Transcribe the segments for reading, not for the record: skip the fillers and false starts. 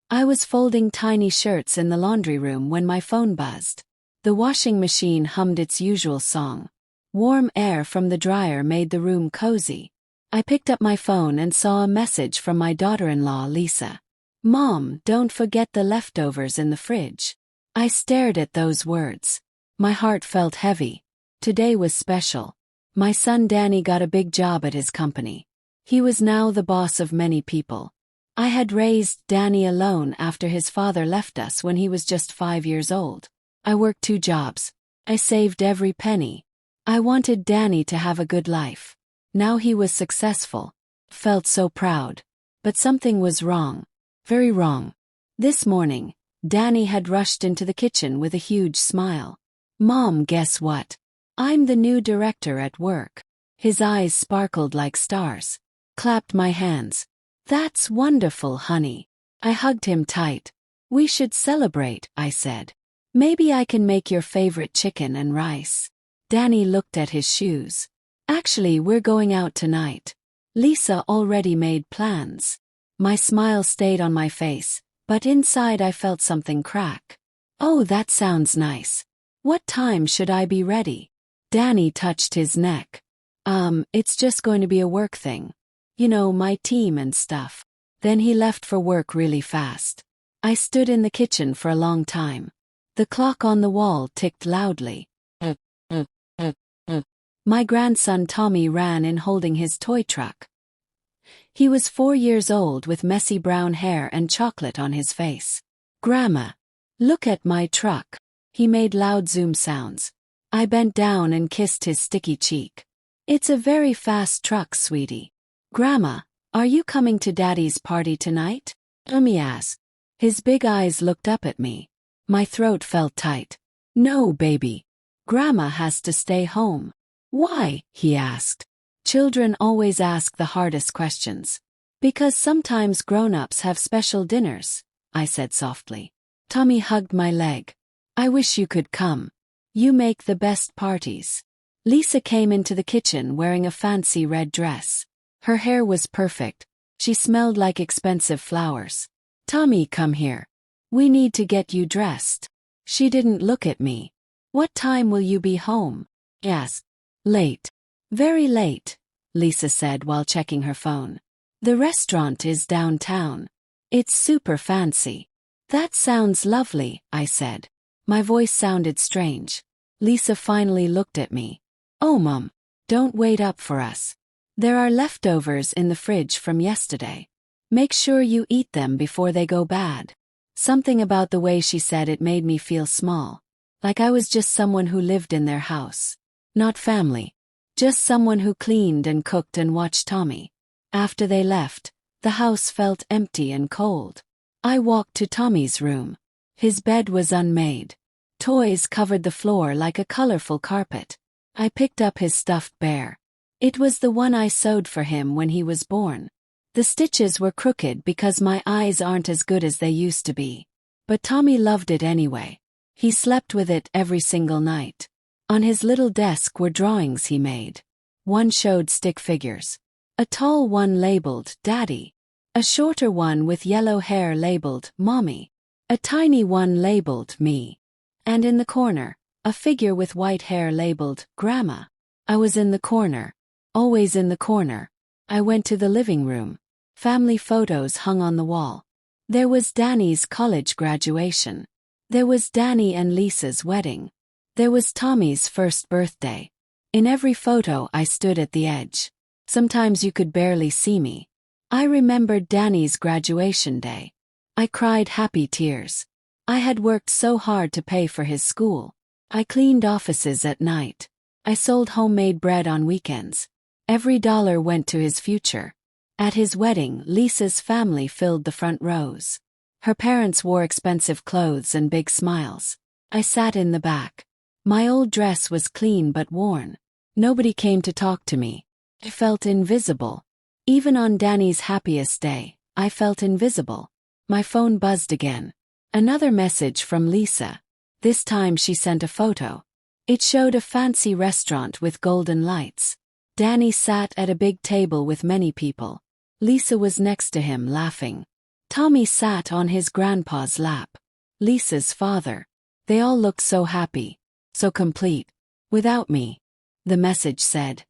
I was folding tiny shirts in the laundry room when my phone buzzed. The washing machine hummed its usual song. Warm air from the dryer made the room cozy. I picked up my phone and saw a message from my daughter-in-law, Lisa. "Mom, don't forget the leftovers in the fridge." I stared at those words. My heart felt heavy. Today was special. My son Danny got a big job at his company. He was now the boss of many people. I had raised Danny alone after his father left us when he was just 5 years old. I worked 2 jobs. I saved every penny. I wanted Danny to have a good life. Now he was successful. Felt so proud. But something was wrong. Very wrong. This morning, Danny had rushed into the kitchen with a huge smile. "Mom, guess what? I'm the new director at work." His eyes sparkled like stars. Clapped my hands. "That's wonderful, honey." I hugged him tight. "We should celebrate," I said. "Maybe I can make your favorite chicken and rice." Danny looked at his shoes. "Actually, we're going out tonight. Lisa already made plans." My smile stayed on my face, but inside I felt something crack. "Oh, that sounds nice. What time should I be ready?" Danny touched his neck. It's just going to be a work thing. You know, my team and stuff." Then he left for work really fast. I stood in the kitchen for a long time. The clock on the wall ticked loudly. My grandson Tommy ran in holding his toy truck. He was 4 years old with messy brown hair and chocolate on his face. "Grandma, look at my truck." He made loud zoom sounds. I bent down and kissed his sticky cheek. "It's a very fast truck, sweetie." "Grandma, are you coming to Daddy's party tonight?" Tommy asked. His big eyes looked up at me. My throat felt tight. "No, baby. Grandma has to stay home." "Why?" he asked. Children always ask the hardest questions. "Because sometimes grown-ups have special dinners," I said softly. Tommy hugged my leg. "I wish you could come. You make the best parties." Lisa came into the kitchen wearing a fancy red dress. Her hair was perfect. She smelled like expensive flowers. "Tommy, come here. We need to get you dressed." She didn't look at me. "What time will you be home?" I asked. "Late. Very late," Lisa said while checking her phone. "The restaurant is downtown. It's super fancy." "That sounds lovely," I said. My voice sounded strange. Lisa finally looked at me. "Oh, Mom, don't wait up for us. There are leftovers in the fridge from yesterday. Make sure you eat them before they go bad." Something about the way she said it made me feel small. Like I was just someone who lived in their house. Not family. Just someone who cleaned and cooked and watched Tommy. After they left, the house felt empty and cold. I walked to Tommy's room. His bed was unmade. Toys covered the floor like a colorful carpet. I picked up his stuffed bear. It was the one I sewed for him when he was born. The stitches were crooked because my eyes aren't as good as they used to be. But Tommy loved it anyway. He slept with it every single night. On his little desk were drawings he made. One showed stick figures. A tall one labeled Daddy. A shorter one with yellow hair labeled Mommy. A tiny one labeled Me. And in the corner, a figure with white hair labeled Grandma. I was in the corner. Always in the corner. I went to the living room. Family photos hung on the wall. There was Danny's college graduation. There was Danny and Lisa's wedding. There was Tommy's first birthday. In every photo I stood at the edge. Sometimes you could barely see me. I remembered Danny's graduation day. I cried happy tears. I had worked so hard to pay for his school. I cleaned offices at night. I sold homemade bread on weekends. Every dollar went to his future. At his wedding, Lisa's family filled the front rows. Her parents wore expensive clothes and big smiles. I sat in the back. My old dress was clean but worn. Nobody came to talk to me. I felt invisible. Even on Danny's happiest day, I felt invisible. My phone buzzed again. Another message from Lisa. This time she sent a photo. It showed a fancy restaurant with golden lights. Danny sat at a big table with many people. Lisa was next to him laughing. Tommy sat on his grandpa's lap. Lisa's father. They all looked so happy, so complete. Without me. The message said.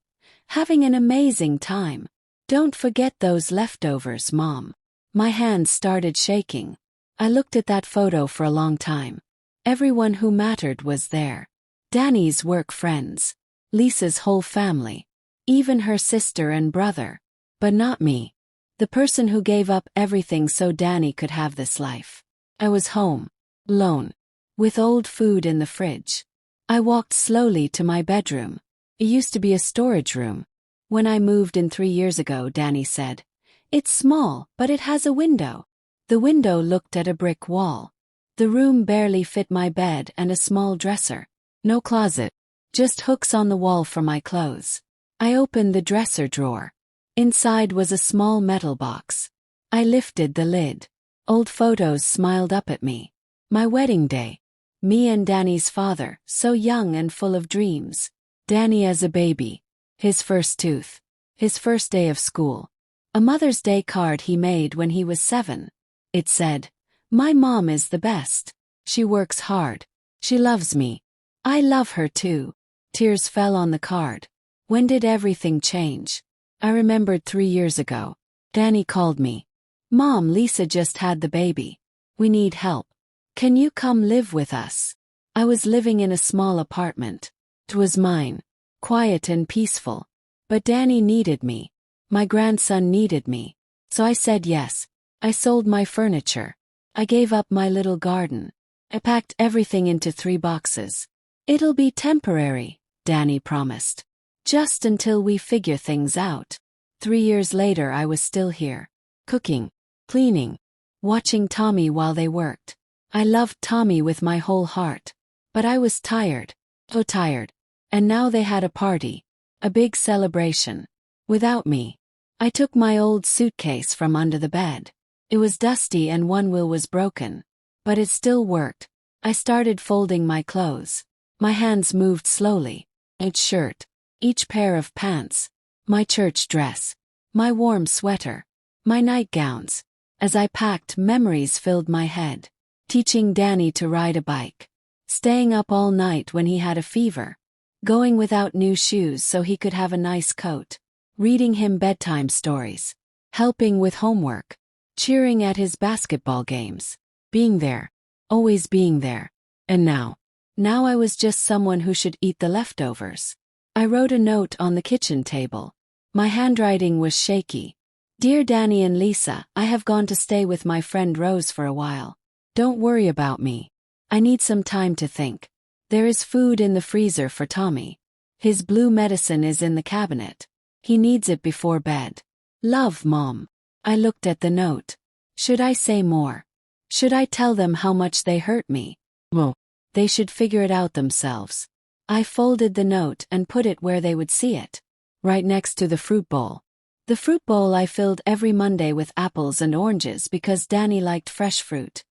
Having an amazing time. Don't forget those leftovers, Mom. My hands started shaking. I looked at that photo for a long time. Everyone who mattered was there. Danny's work friends. Lisa's whole family. Even her sister and brother. But not me. The person who gave up everything so Danny could have this life. I was home. Alone. With old food in the fridge. I walked slowly to my bedroom. It used to be a storage room. When I moved in 3 years ago, Danny said. It's small, but it has a window. The window looked at a brick wall. The room barely fit my bed and a small dresser. No closet. Just hooks on the wall for my clothes. I opened the dresser drawer. Inside was a small metal box. I lifted the lid. Old photos smiled up at me. My wedding day. Me and Danny's father, so young and full of dreams. Danny as a baby. His first tooth. His first day of school. A Mother's Day card he made when he was 7. It said, "My mom is the best. She works hard. She loves me. I love her too." Tears fell on the card. When did everything change? I remembered 3 years ago. Danny called me. "Mom, Lisa just had the baby. We need help. Can you come live with us?" I was living in a small apartment. It was mine. Quiet and peaceful. But Danny needed me. My grandson needed me. So I said yes. I sold my furniture. I gave up my little garden. I packed everything into 3 boxes. "It'll be temporary," Danny promised. "Just until we figure things out." 3 years later I was still here. Cooking. Cleaning. Watching Tommy while they worked. I loved Tommy with my whole heart. But I was tired. So tired. And now they had a party. A big celebration. Without me. I took my old suitcase from under the bed. It was dusty and one wheel was broken. But it still worked. I started folding my clothes. My hands moved slowly. Each shirt. Each pair of pants. My church dress. My warm sweater. My nightgowns. As I packed, memories filled my head. Teaching Danny to ride a bike. Staying up all night when he had a fever. Going without new shoes so he could have a nice coat. Reading him bedtime stories. Helping with homework. Cheering at his basketball games. Being there. Always being there. And now. Now I was just someone who should eat the leftovers. I wrote a note on the kitchen table. My handwriting was shaky. "Dear Danny and Lisa, I have gone to stay with my friend Rose for a while. Don't worry about me. I need some time to think. There is food in the freezer for Tommy. His blue medicine is in the cabinet. He needs it before bed. Love, Mom." I looked at the note. Should I say more? Should I tell them how much they hurt me? Well, they should figure it out themselves. I folded the note and put it where they would see it. Right next to the fruit bowl. The fruit bowl I filled every Monday with apples and oranges because Danny liked fresh fruit.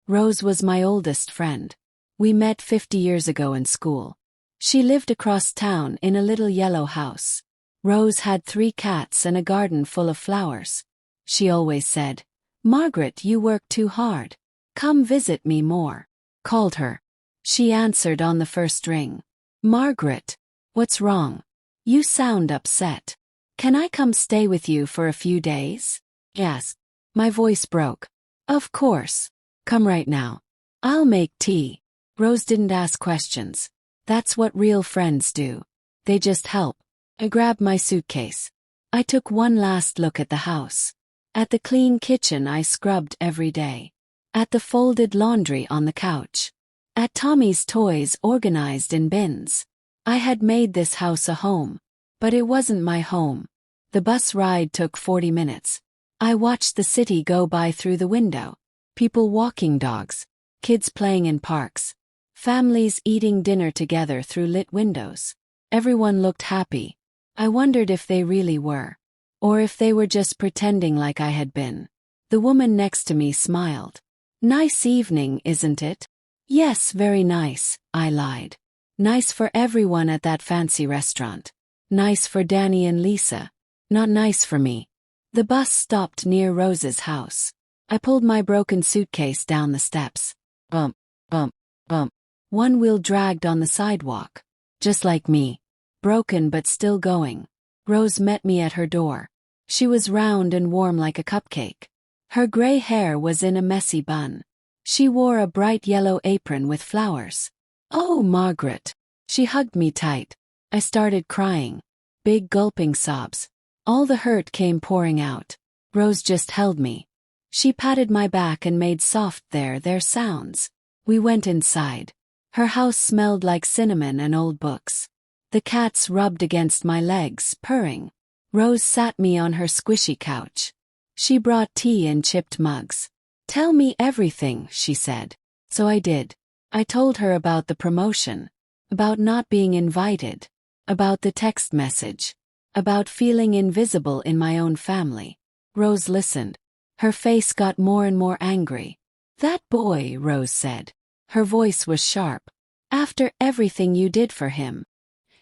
Rose was my oldest friend. We met 50 years ago in school. She lived across town in a little yellow house. Rose had 3 cats and a garden full of flowers. She always said, "Margaret, you work too hard. Come visit me more." Called her. She answered on the first ring. "Margaret, what's wrong? You sound upset. Can I come stay with you for a few days?" Yes. My voice broke. "Of course. Come right now. I'll make tea." Rose didn't ask questions. That's what real friends do. They just help. I grabbed my suitcase. I took one last look at the house. At the clean kitchen I scrubbed every day. At the folded laundry on the couch. At Tommy's toys organized in bins. I had made this house a home. But it wasn't my home. The bus ride took 40 minutes. I watched the city go by through the window. People walking dogs. Kids playing in parks. Families eating dinner together through lit windows. Everyone looked happy. I wondered if they really were. Or if they were just pretending like I had been. The woman next to me smiled. "Nice evening, isn't it?" "Yes, very nice," I lied. Nice for everyone at that fancy restaurant. Nice for Danny and Lisa. Not nice for me. The bus stopped near Rose's house. I pulled my broken suitcase down the steps. Bump, bump, bump. One wheel dragged on the sidewalk. Just like me. Broken but still going. Rose met me at her door. She was round and warm like a cupcake. Her gray hair was in a messy bun. She wore a bright yellow apron with flowers. "Oh, Margaret." She hugged me tight. I started crying. Big gulping sobs. All the hurt came pouring out. Rose just held me. She patted my back and made soft there sounds. We went inside. Her house smelled like cinnamon and old books. The cats rubbed against my legs, purring. Rose sat me on her squishy couch. She brought tea in chipped mugs. "Tell me everything," she said. So I did. I told her about the promotion, about not being invited, about the text message, about feeling invisible in my own family. Rose listened. Her face got more and more angry. "That boy," Rose said. Her voice was sharp. "After everything you did for him."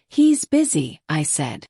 "He's busy," I said.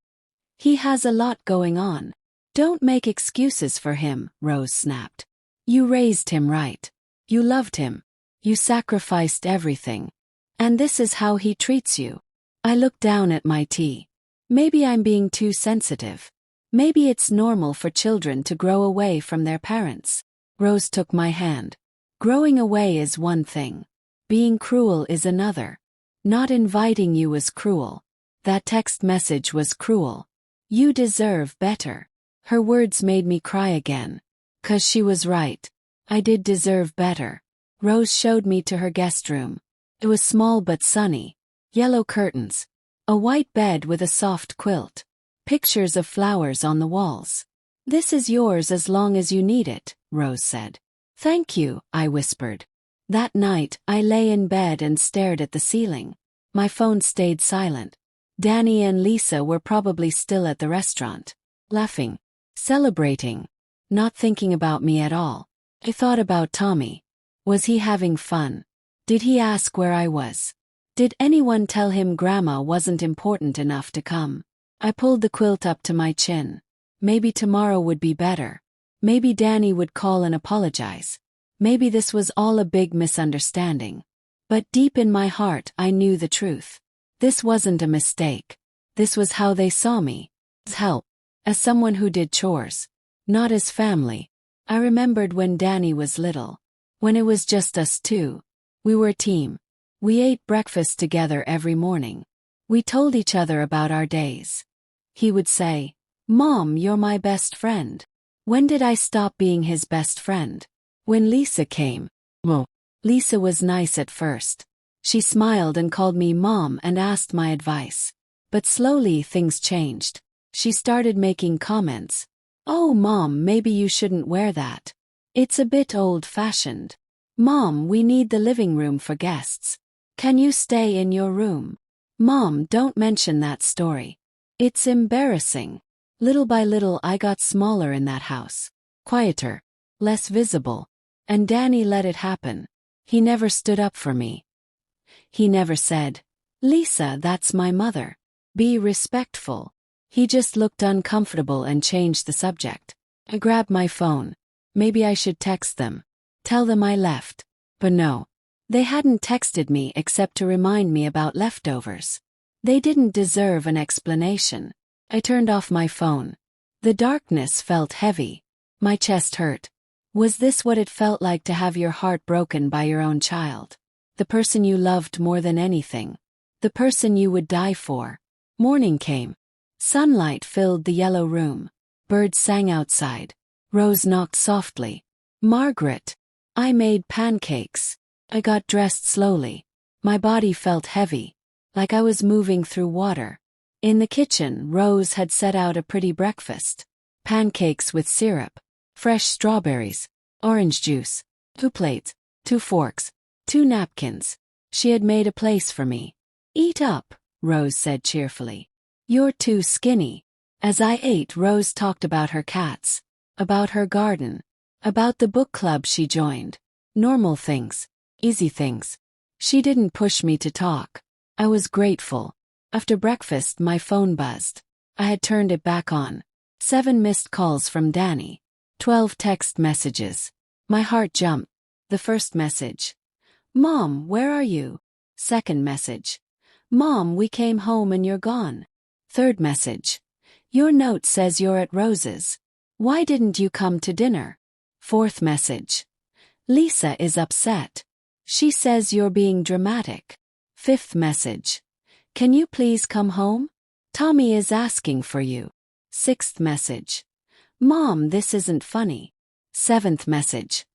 "He has a lot going on. Don't make excuses for him," Rose snapped. "You raised him right. You loved him. You sacrificed everything. And this is how he treats you." I looked down at my tea. Maybe I'm being too sensitive. Maybe it's normal for children to grow away from their parents. Rose took my hand. Growing away is one thing. Being cruel is another. Not inviting you was cruel. That text message was cruel. You deserve better. Her words made me cry again. 'Cause she was right. I did deserve better. Rose showed me to her guest room. It was small but sunny. Yellow curtains. A white bed with a soft quilt. Pictures of flowers on the walls. "This is yours as long as you need it," Rose said. "Thank you," I whispered. That night, I lay in bed and stared at the ceiling. My phone stayed silent. Danny and Lisa were probably still at the restaurant. Laughing. Celebrating. Not thinking about me at all. I thought about Tommy. Was he having fun? Did he ask where I was? Did anyone tell him Grandma wasn't important enough to come? I pulled the quilt up to my chin. Maybe tomorrow would be better. Maybe Danny would call and apologize. Maybe this was all a big misunderstanding. But deep in my heart, I knew the truth. This wasn't a mistake. This was how they saw me. As help. As someone who did chores. Not as family. I remembered when Danny was little. When it was just us two. We were a team. We ate breakfast together every morning. We told each other about our days. He would say, "Mom, you're my best friend." When did I stop being his best friend? When Lisa came. Well, Lisa was nice at first. She smiled and called me Mom and asked my advice. But slowly things changed. She started making comments. "Oh, Mom, maybe you shouldn't wear that. It's a bit old-fashioned. Mom, we need the living room for guests. Can you stay in your room? Mom, don't mention that story. It's embarrassing." Little by little I got smaller in that house. Quieter. Less visible. And Danny let it happen. He never stood up for me. He never said, "Lisa, that's my mother. Be respectful." He just looked uncomfortable and changed the subject. I grabbed my phone. Maybe I should text them. Tell them I left. But no. They hadn't texted me except to remind me about leftovers. They didn't deserve an explanation. I turned off my phone. The darkness felt heavy. My chest hurt. Was this what it felt like to have your heart broken by your own child? The person you loved more than anything. The person you would die for. Morning came. Sunlight filled the yellow room. Birds sang outside. Rose knocked softly. "Margaret." I made pancakes. I got dressed slowly. My body felt heavy. Like I was moving through water. In the kitchen, Rose had set out a pretty breakfast. Pancakes with syrup. Fresh strawberries. Orange juice. 2 plates. 2 forks. 2 napkins. She had made a place for me. "Eat up," Rose said cheerfully. "You're too skinny." As I ate, Rose talked about her cats. About her garden. About the book club she joined. Normal things. Easy things. She didn't push me to talk. I was grateful. After breakfast, my phone buzzed. I had turned it back on. 7 missed calls from Danny. 12 text messages. My heart jumped. The first message. Mom, where are you? Second message. Mom, we came home and you're gone. Third message. Your note says you're at Rose's. Why didn't you come to dinner? Fourth message. Lisa is upset. She says you're being dramatic. Fifth message. Can you please come home? Tommy is asking for you. Sixth message. Mom, this isn't funny. Seventh message.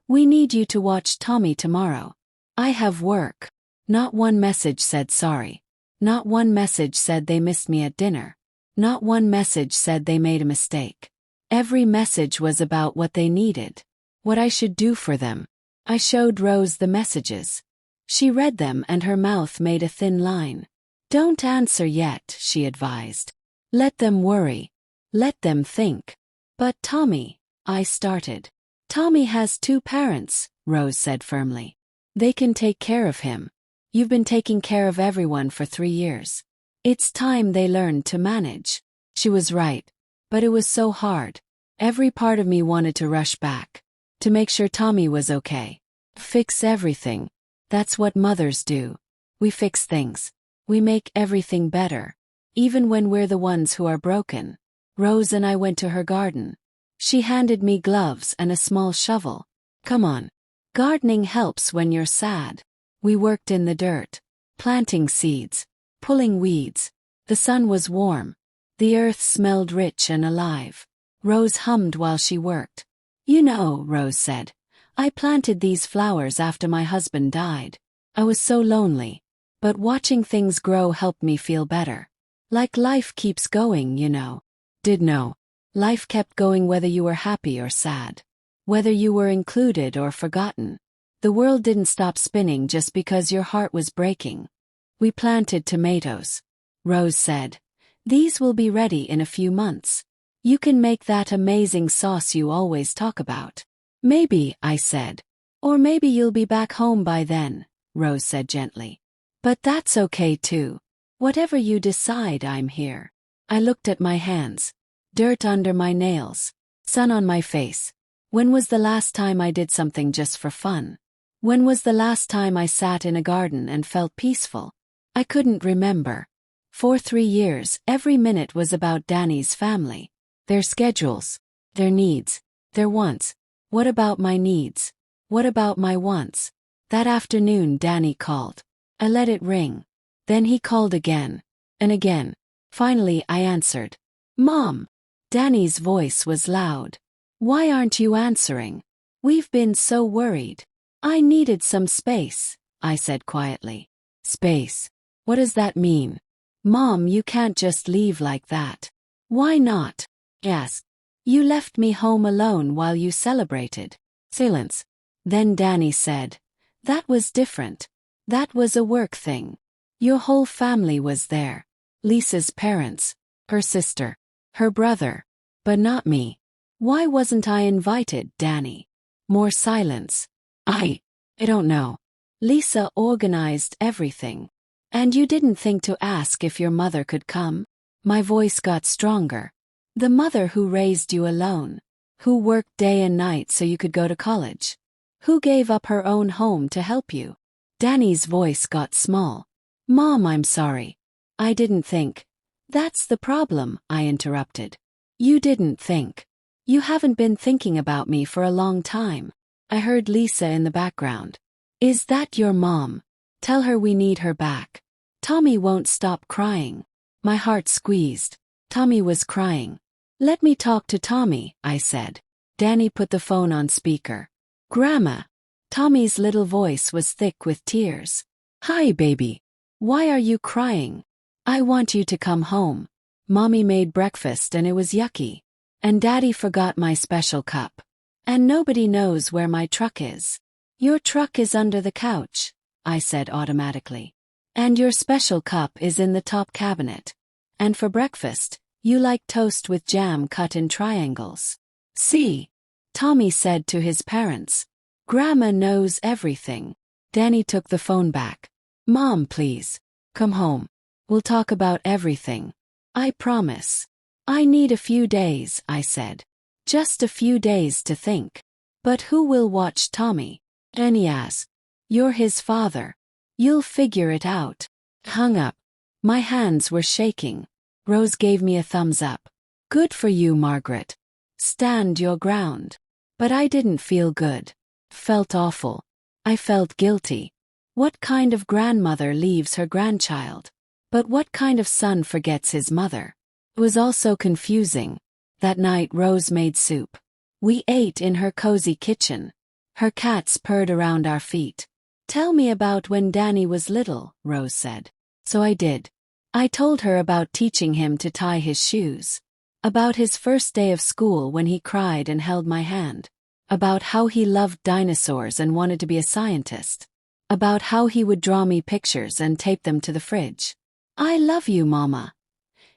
We need you to watch Tommy tomorrow. I have work. Not one message said sorry. Not one message said they missed me at dinner. Not one message said they made a mistake. Every message was about what they needed. What I should do for them. I showed Rose the messages. She read them and her mouth made a thin line. Don't answer yet, she advised. Let them worry. Let them think. But Tommy, I started. Tommy has two parents, Rose said firmly. They can take care of him. You've been taking care of everyone for 3 years. It's time they learned to manage. She was right. But it was so hard. Every part of me wanted to rush back. To make sure Tommy was okay. Fix everything. That's what mothers do. We fix things. We make everything better. Even when we're the ones who are broken. Rose and I went to her garden. She handed me gloves and a small shovel. Come on. Gardening helps when you're sad. We worked in the dirt. Planting seeds. Pulling weeds. The sun was warm. The earth smelled rich and alive. Rose hummed while she worked. You know, Rose said, I planted these flowers after my husband died. I was so lonely. But watching things grow helped me feel better. Like life keeps going, you know. Did know. Life kept going whether you were happy or sad. Whether you were included or forgotten. The world didn't stop spinning just because your heart was breaking. We planted tomatoes. Rose said. These will be ready in a few months. You can make that amazing sauce you always talk about. Maybe, I said. Or maybe you'll be back home by then, Rose said gently. But that's okay too. Whatever you decide, I'm here. I looked at my hands. Dirt under my nails. Sun on my face. When was the last time I did something just for fun? When was the last time I sat in a garden and felt peaceful? I couldn't remember. For 3 years, every minute was about Danny's family. Their schedules. Their needs. Their wants. What about my needs? What about my wants? That afternoon Danny called. I let it ring. Then he called again. And again. Finally I answered. Mom! Danny's voice was loud. Why aren't you answering? We've been so worried. I needed some space, I said quietly. Space. What does that mean? Mom, you can't just leave like that. Why not? Yes. You left me home alone while you celebrated. Silence. Then Danny said. That was different. That was a work thing. Your whole family was there. Lisa's parents. Her sister. Her brother. But not me. Why wasn't I invited, Danny? More silence. I don't know. Lisa organized everything. And you didn't think to ask if your mother could come? My voice got stronger. The mother who raised you alone. Who worked day and night so you could go to college. Who gave up her own home to help you. Danny's voice got small. Mom, I'm sorry. I didn't think. That's the problem, I interrupted. You didn't think. You haven't been thinking about me for a long time. I heard Lisa in the background. Is that your mom? Tell her we need her back. Tommy won't stop crying. My heart squeezed. Tommy was crying. Let me talk to Tommy, I said. Danny put the phone on speaker. Grandma. Tommy's little voice was thick with tears. Hi, baby. Why are you crying? I want you to come home. Mommy made breakfast and it was yucky. And Daddy forgot my special cup. And nobody knows where my truck is. Your truck is under the couch, I said automatically. And your special cup is in the top cabinet. And for breakfast, you like toast with jam cut in triangles. See? Tommy said to his parents. Grandma knows everything. Danny took the phone back. Mom, please. Come home. We'll talk about everything. I promise. I need a few days, I said. Just a few days to think. But who will watch Tommy? Enias. You're his father. You'll figure it out. Hung up. My hands were shaking. Rose gave me a thumbs up. Good for you, Margaret. Stand your ground. But I didn't feel good. Felt awful. I felt guilty. What kind of grandmother leaves her grandchild? But what kind of son forgets his mother? It was all so confusing. That night Rose made soup. We ate in her cozy kitchen. Her cats purred around our feet. Tell me about when Danny was little, Rose said. So I did. I told her about teaching him to tie his shoes. About his first day of school when he cried and held my hand. About how he loved dinosaurs and wanted to be a scientist. About how he would draw me pictures and tape them to the fridge. I love you, Mama.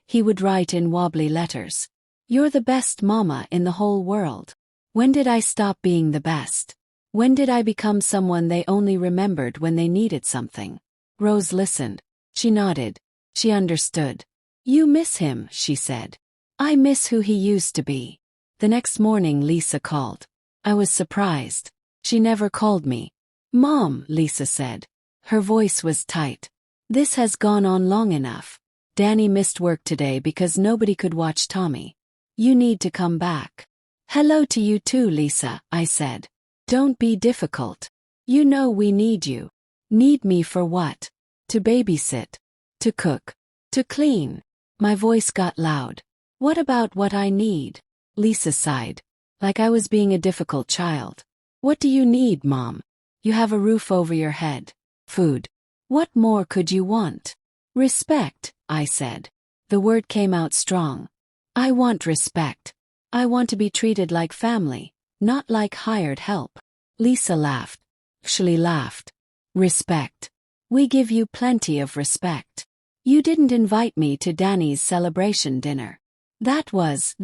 He would write in wobbly letters. You're the best mama in the whole world. When did I stop being the best? When did I become someone they only remembered when they needed something? Rose listened. She nodded. She understood. You miss him, she said. I miss who he used to be. The next morning Lisa called. I was surprised. She never called me. Mom, Lisa said. Her voice was tight. This has gone on long enough. Danny missed work today because nobody could watch Tommy. You need to come back. Hello to you too, Lisa, I said. Don't be difficult. You know we need you. Need me for what? To babysit. To cook. To clean. My voice got loud. What about what I need? Lisa sighed. Like I was being a difficult child. What do you need, Mom? You have a roof over your head. Food. What more could you want? Respect, I said. The word came out strong. I want respect. I want to be treated like family, not like hired help. Lisa laughed. Actually laughed. Respect. We give you plenty of respect. You didn't invite me to Danny's celebration dinner. That was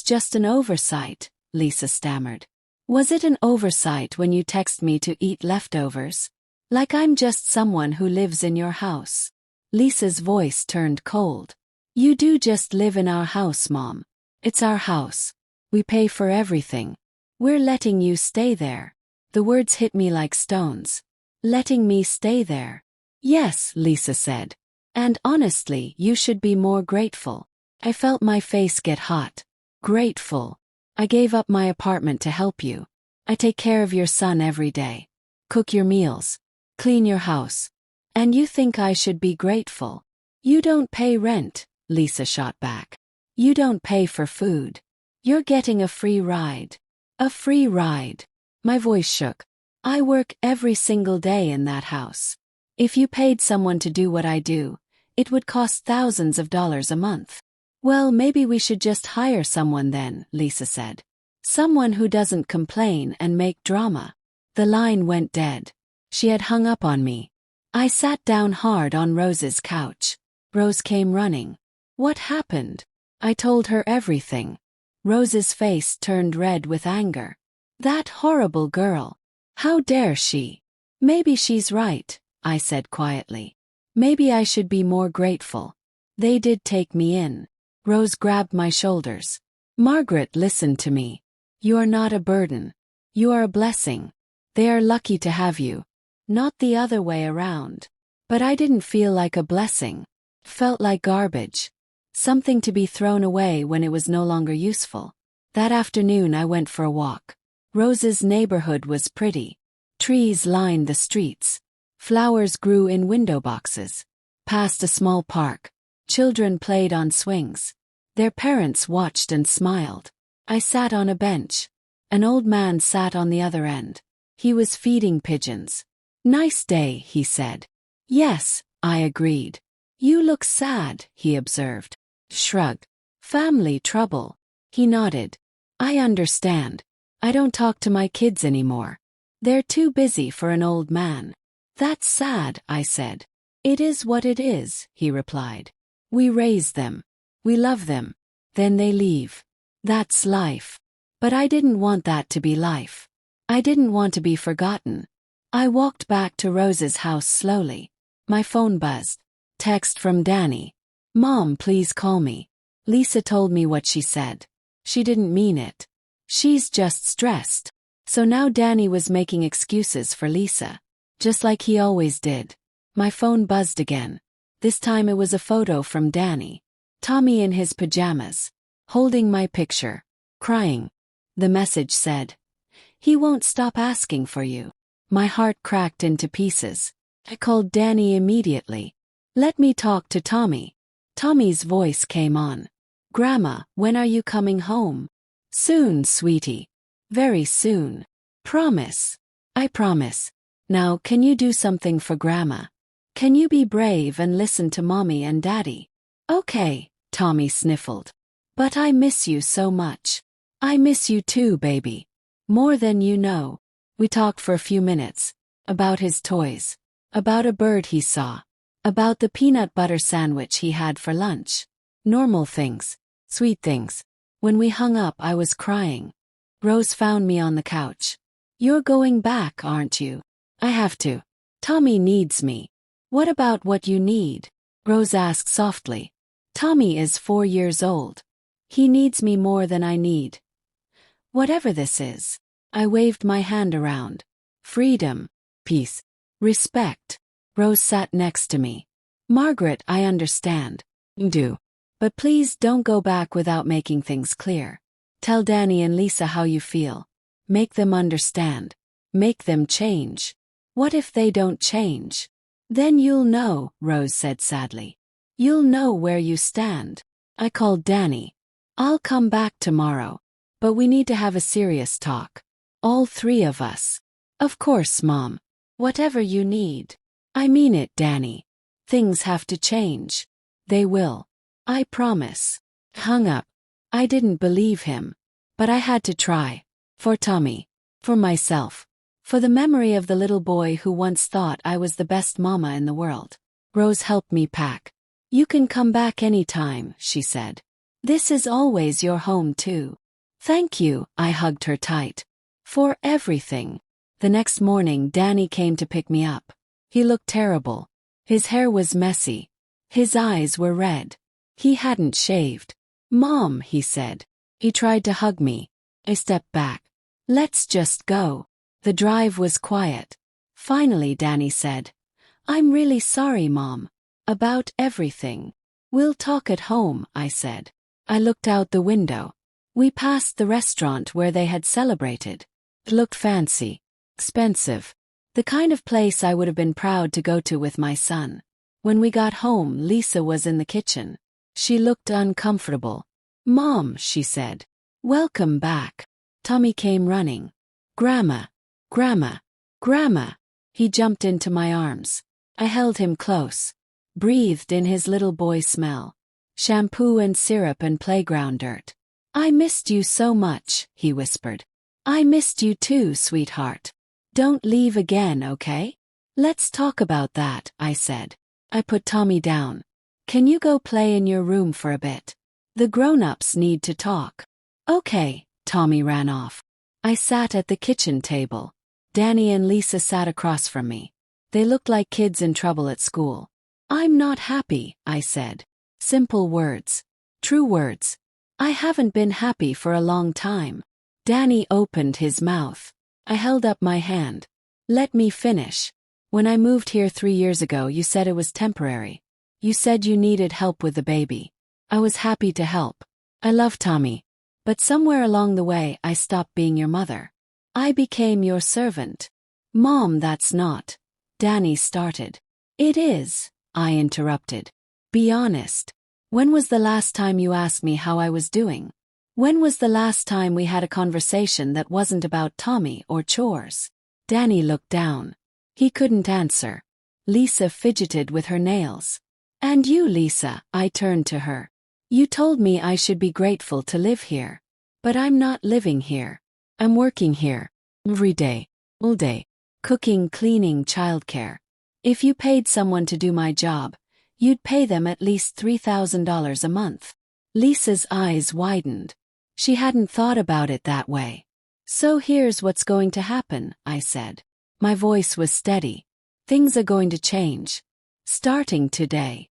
just an oversight, Lisa stammered. Was it an oversight when you text me to eat leftovers? Like I'm just someone who lives in your house. Lisa's voice turned cold. You do just live in our house, Mom. It's our house. We pay for everything. We're letting you stay there. The words hit me like stones. Letting me stay there. Yes, Lisa said. And honestly, you should be more grateful. I felt my face get hot. Grateful. I gave up my apartment to help you. I take care of your son every day. Cook your meals. Clean your house. And you think I should be grateful? You don't pay rent, Lisa shot back. You don't pay for food. You're getting a free ride. A free ride. My voice shook. I work every single day in that house. If you paid someone to do what I do, it would cost thousands of dollars a month. Well, maybe we should just hire someone then, Lisa said. Someone who doesn't complain and make drama. The line went dead. She had hung up on me. I sat down hard on Rose's couch. Rose came running. What happened? I told her everything. Rose's face turned red with anger. That horrible girl. How dare she? Maybe she's right, I said quietly. Maybe I should be more grateful. They did take me in. Rose grabbed my shoulders. Margaret, listen to me. You are not a burden. You are a blessing. They are lucky to have you. Not the other way around. But I didn't feel like a blessing. Felt like garbage. Something to be thrown away when it was no longer useful. That afternoon I went for a walk. Rose's neighborhood was pretty. Trees lined the streets. Flowers grew in window boxes. Past a small park. Children played on swings. Their parents watched and smiled. I sat on a bench. An old man sat on the other end. He was feeding pigeons. Nice day, he said. Yes, I agreed. You look sad, he observed. Shrugged. Family trouble. He nodded. I understand. I don't talk to my kids anymore. They're too busy for an old man. That's sad, I said. It is what it is, he replied. We raise them. We love them. Then they leave. That's life. But I didn't want that to be life. I didn't want to be forgotten. I walked back to Rose's house slowly. My phone buzzed. Text from Danny. Mom, please call me. Lisa told me what she said. She didn't mean it. She's just stressed. So now Danny was making excuses for Lisa, just like he always did. My phone buzzed again. This time it was a photo from Danny. Tommy in his pajamas, holding my picture, crying. The message said, "He won't stop asking for you." My heart cracked into pieces. I called Danny immediately. "Let me talk to Tommy." Tommy's voice came on. "Grandma, when are you coming home?" "Soon, sweetie. Very soon. Promise." "I promise. Now can you do something for Grandma? Can you be brave and listen to Mommy and Daddy?" "Okay," Tommy sniffled. "But I miss you so much." "I miss you too, baby. More than you know." We talked for a few minutes. About his toys. About a bird he saw. About the peanut butter sandwich he had for lunch. Normal things. Sweet things. When we hung up, I was crying. Rose found me on the couch. "You're going back, aren't you?" "I have to. Tommy needs me." "What about what you need?" Rose asked softly. "Tommy is 4 years old. He needs me more than I need. Whatever this is." I waved my hand around. "Freedom. Peace. Respect." Rose sat next to me. "Margaret, I understand. Do. But please don't go back without making things clear. Tell Danny and Lisa how you feel. Make them understand. Make them change." "What if they don't change?" "Then you'll know," Rose said sadly. "You'll know where you stand." I called Danny. "I'll come back tomorrow. But we need to have a serious talk. All 3 of us." "Of course, Mom. Whatever you need." "I mean it, Danny. Things have to change." "They will. I promise." Hung up. I didn't believe him. But I had to try. For Tommy. For myself. For the memory of the little boy who once thought I was the best mama in the world. Rose helped me pack. "You can come back anytime," she said. "This is always your home too." "Thank you," I hugged her tight. "For everything." The next morning Danny came to pick me up. He looked terrible. His hair was messy. His eyes were red. He hadn't shaved. "Mom," he said. He tried to hug me. I stepped back. "Let's just go." The drive was quiet. Finally Danny said, "I'm really sorry, Mom. About everything." "We'll talk at home," I said. I looked out the window. We passed the restaurant where they had celebrated. It looked fancy. Expensive. The kind of place I would have been proud to go to with my son. When we got home, Lisa was in the kitchen. She looked uncomfortable. "Mom," she said. "Welcome back." Tommy came running. "Grandma. Grandma. Grandma." He jumped into my arms. I held him close. Breathed in his little boy smell. Shampoo and syrup and playground dirt. "I missed you so much," he whispered. "I missed you too, sweetheart. Don't leave again, okay?" "Let's talk about that," I said. I put Tommy down. "Can you go play in your room for a bit? The grown-ups need to talk." "Okay." Tommy ran off. I sat at the kitchen table. Danny and Lisa sat across from me. They looked like kids in trouble at school. "I'm not happy," I said. Simple words. True words. "I haven't been happy for a long time." Danny opened his mouth. I held up my hand. "Let me finish. When I moved here 3 years ago, you said it was temporary. You said you needed help with the baby. I was happy to help. I love Tommy. But somewhere along the way, I stopped being your mother. I became your servant." "Mom, that's not." Danny started. "It is," I interrupted. "Be honest. When was the last time you asked me how I was doing? When was the last time we had a conversation that wasn't about Tommy or chores?" Danny looked down. He couldn't answer. Lisa fidgeted with her nails. "And you, Lisa," I turned to her. "You told me I should be grateful to live here. But I'm not living here. I'm working here. Every day. All day. Cooking, cleaning, childcare. If you paid someone to do my job, you'd pay them at least $3,000 a month." Lisa's eyes widened. She hadn't thought about it that way. "So here's what's going to happen," I said. My voice was steady. "Things are going to change. Starting today."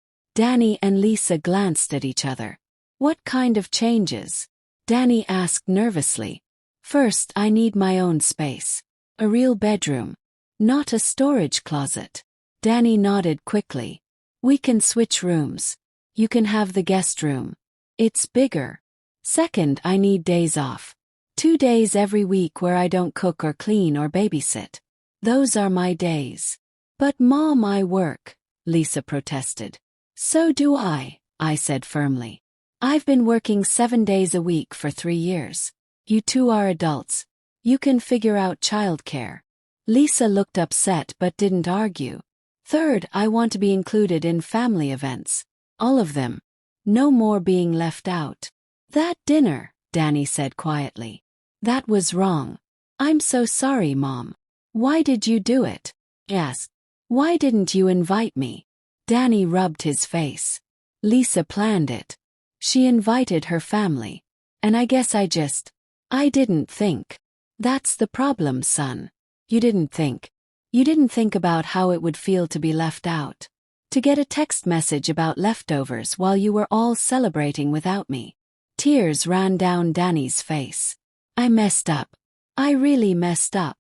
Danny and Lisa glanced at each other. "What kind of changes?" Danny asked nervously. First, I need my own space. A real bedroom. Not a storage closet. Danny nodded quickly. We can switch rooms. You can have the guest room. It's bigger. Second, I need days off. 2 days every week where I don't cook or clean or babysit. Those are my days. But Mom, I work, Lisa protested. So do I said firmly. I've been working 7 days a week for 3 years. You two are adults. You can figure out childcare. Lisa looked upset but didn't argue. Third, I want to be included in family events. All of them. No more being left out. That dinner, Danny said quietly. That was wrong. I'm so sorry, Mom. Why did you do it? Asked. Why didn't you invite me? Danny rubbed his face. Lisa planned it. She invited her family. And I guess I didn't think. That's the problem, son. You didn't think. You didn't think about how it would feel to be left out. To get a text message about leftovers while you were all celebrating without me. Tears ran down Danny's face. I messed up. I really messed up.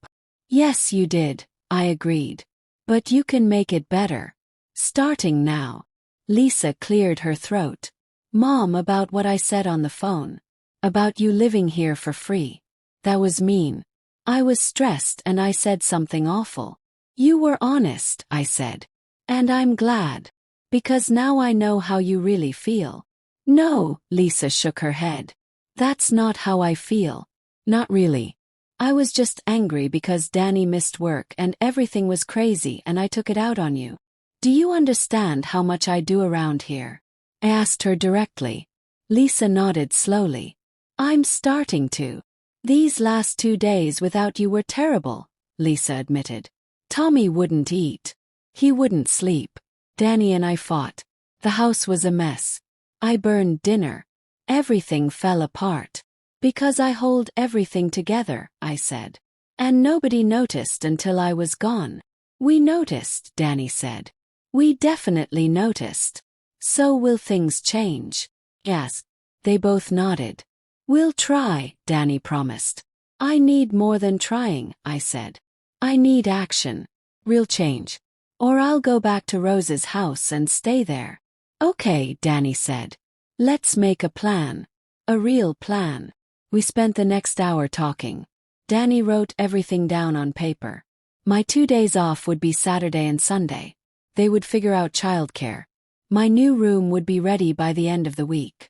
Yes, you did, I agreed. But you can make it better. Starting now. Lisa cleared her throat. Mom, about what I said on the phone. About you living here for free. That was mean. I was stressed and I said something awful. You were honest, I said. And I'm glad. Because now I know how you really feel. No, Lisa shook her head. That's not how I feel. Not really. I was just angry because Danny missed work and everything was crazy and I took it out on you. Do you understand how much I do around here? I asked her directly. Lisa nodded slowly. I'm starting to. These last 2 days without you were terrible, Lisa admitted. Tommy wouldn't eat. He wouldn't sleep. Danny and I fought. The house was a mess. I burned dinner. Everything fell apart. Because I hold everything together, I said. And nobody noticed until I was gone. We noticed, Danny said. We definitely noticed. So will things change? Yes. They both nodded. We'll try, Danny promised. I need more than trying, I said. I need action. Real change. Or I'll go back to Rose's house and stay there. Okay, Danny said. Let's make a plan. A real plan. We spent the next hour talking. Danny wrote everything down on paper. My 2 days off would be Saturday and Sunday. They would figure out childcare. My new room would be ready by the end of the week.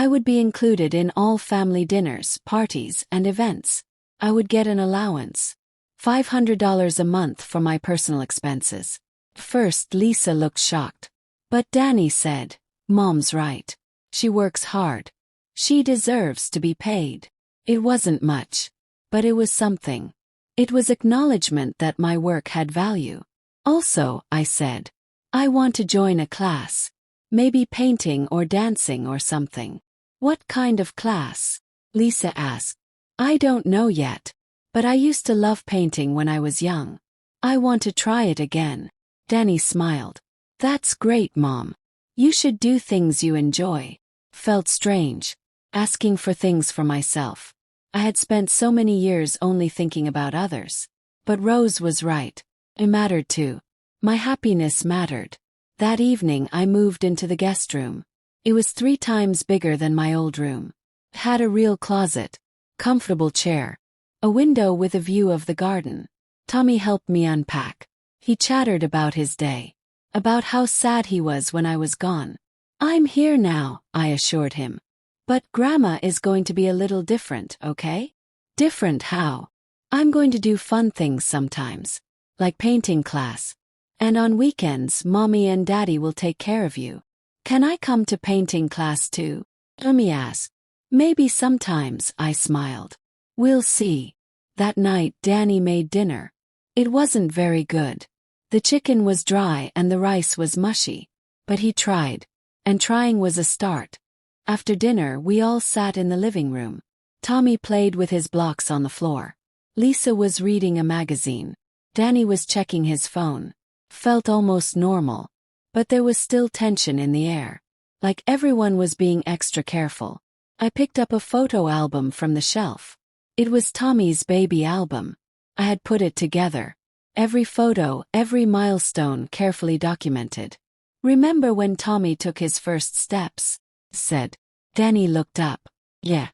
I would be included in all family dinners, parties, and events. I would get an allowance. $500 a month for my personal expenses. First, Lisa looked shocked. But Danny said, Mom's right. She works hard. She deserves to be paid. It wasn't much. But it was something. It was acknowledgement that my work had value. Also, I said, I want to join a class. Maybe painting or dancing or something. What kind of class? Lisa asked. I don't know yet. But I used to love painting when I was young. I want to try it again. Danny smiled. That's great, Mom. You should do things you enjoy. Felt strange. Asking for things for myself. I had spent so many years only thinking about others. But Rose was right. It mattered too. My happiness mattered. That evening I moved into the guest room. It was 3 times bigger than my old room. It had a real closet. Comfortable chair. A window with a view of the garden. Tommy helped me unpack. He chattered about his day. About how sad he was when I was gone. I'm here now, I assured him. But Grandma is going to be a little different, okay? Different how? I'm going to do fun things sometimes. Like painting class. And on weekends, Mommy and Daddy will take care of you. Can I come to painting class too? Tommy asked. Maybe sometimes, I smiled. We'll see. That night, Danny made dinner. It wasn't very good. The chicken was dry and the rice was mushy. But he tried. And trying was a start. After dinner, we all sat in the living room. Tommy played with his blocks on the floor. Lisa was reading a magazine. Danny was checking his phone. Felt almost normal. But there was still tension in the air. Like everyone was being extra careful. I picked up a photo album from the shelf. It was Tommy's baby album. I had put it together. Every photo, every milestone carefully documented. "Remember when Tommy took his first steps?" said. Danny looked up. "Yeah.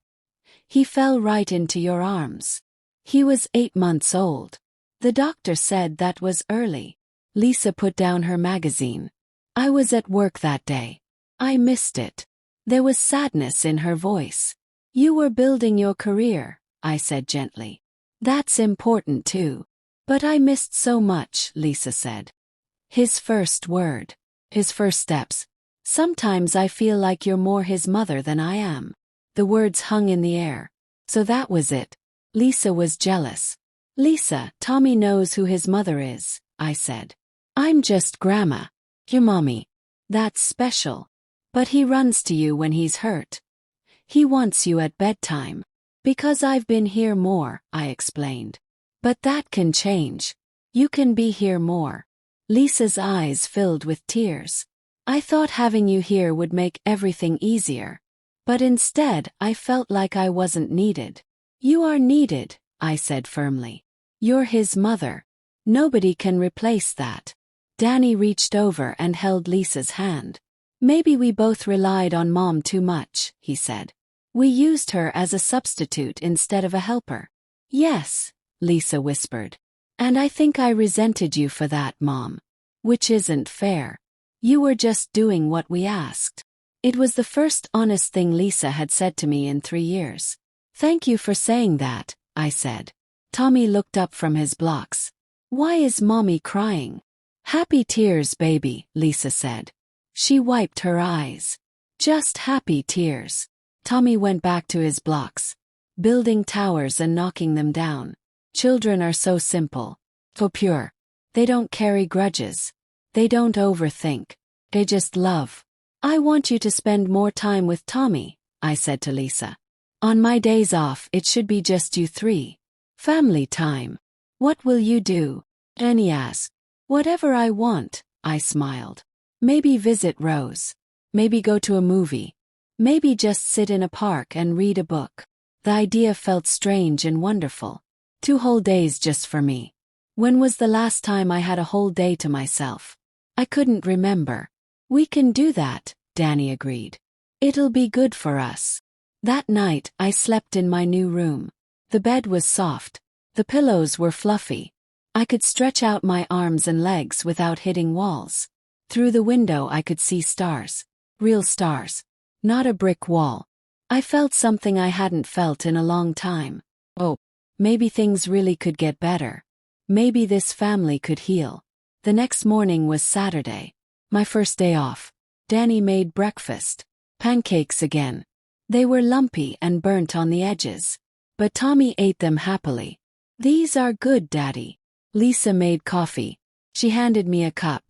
He fell right into your arms. He was 8 months old. The doctor said that was early." Lisa put down her magazine. "I was at work that day. I missed it." There was sadness in her voice. "You were building your career," I said gently. "That's important too." "But I missed so much," Lisa said. "His first word. His first steps. Sometimes I feel like you're more his mother than I am." The words hung in the air. So that was it. Lisa was jealous. "Lisa, Tommy knows who his mother is," I said. "I'm just Grandma. Your mommy. That's special. But he runs to you when he's hurt. He wants you at bedtime." "Because I've been here more," I explained. "But that can change. You can be here more." Lisa's eyes filled with tears. "I thought having you here would make everything easier. But instead, I felt like I wasn't needed." "You are needed," I said firmly. "You're his mother. Nobody can replace that." Danny reached over and held Lisa's hand. "Maybe we both relied on Mom too much," he said. "We used her as a substitute instead of a helper." "Yes," Lisa whispered. "And I think I resented you for that, Mom. Which isn't fair. You were just doing what we asked." It was the first honest thing Lisa had said to me in 3 years. "Thank you for saying that," I said. Tommy looked up from his blocks. "Why is Mommy crying?" "Happy tears, baby," Lisa said. She wiped her eyes. "Just happy tears." Tommy went back to his blocks, building towers and knocking them down. Children are so simple, so pure. They don't carry grudges. They don't overthink. They just love. "I want you to spend more time with Tommy," I said to Lisa. "On my days off, it should be just you three. Family time." "What will you do?" Danny asked. "Whatever I want," I smiled. "Maybe visit Rose. Maybe go to a movie. Maybe just sit in a park and read a book." The idea felt strange and wonderful. 2 whole days just for me. When was the last time I had a whole day to myself? I couldn't remember. "We can do that," Danny agreed. "It'll be good for us." That night, I slept in my new room. The bed was soft. The pillows were fluffy. I could stretch out my arms and legs without hitting walls. Through the window I could see stars. Real stars. Not a brick wall. I felt something I hadn't felt in a long time. Oh, maybe things really could get better. Maybe this family could heal. The next morning was Saturday. My first day off. Danny made breakfast. Pancakes again. They were lumpy and burnt on the edges. But Tommy ate them happily. "These are good, Daddy." Lisa made coffee. She handed me a cup.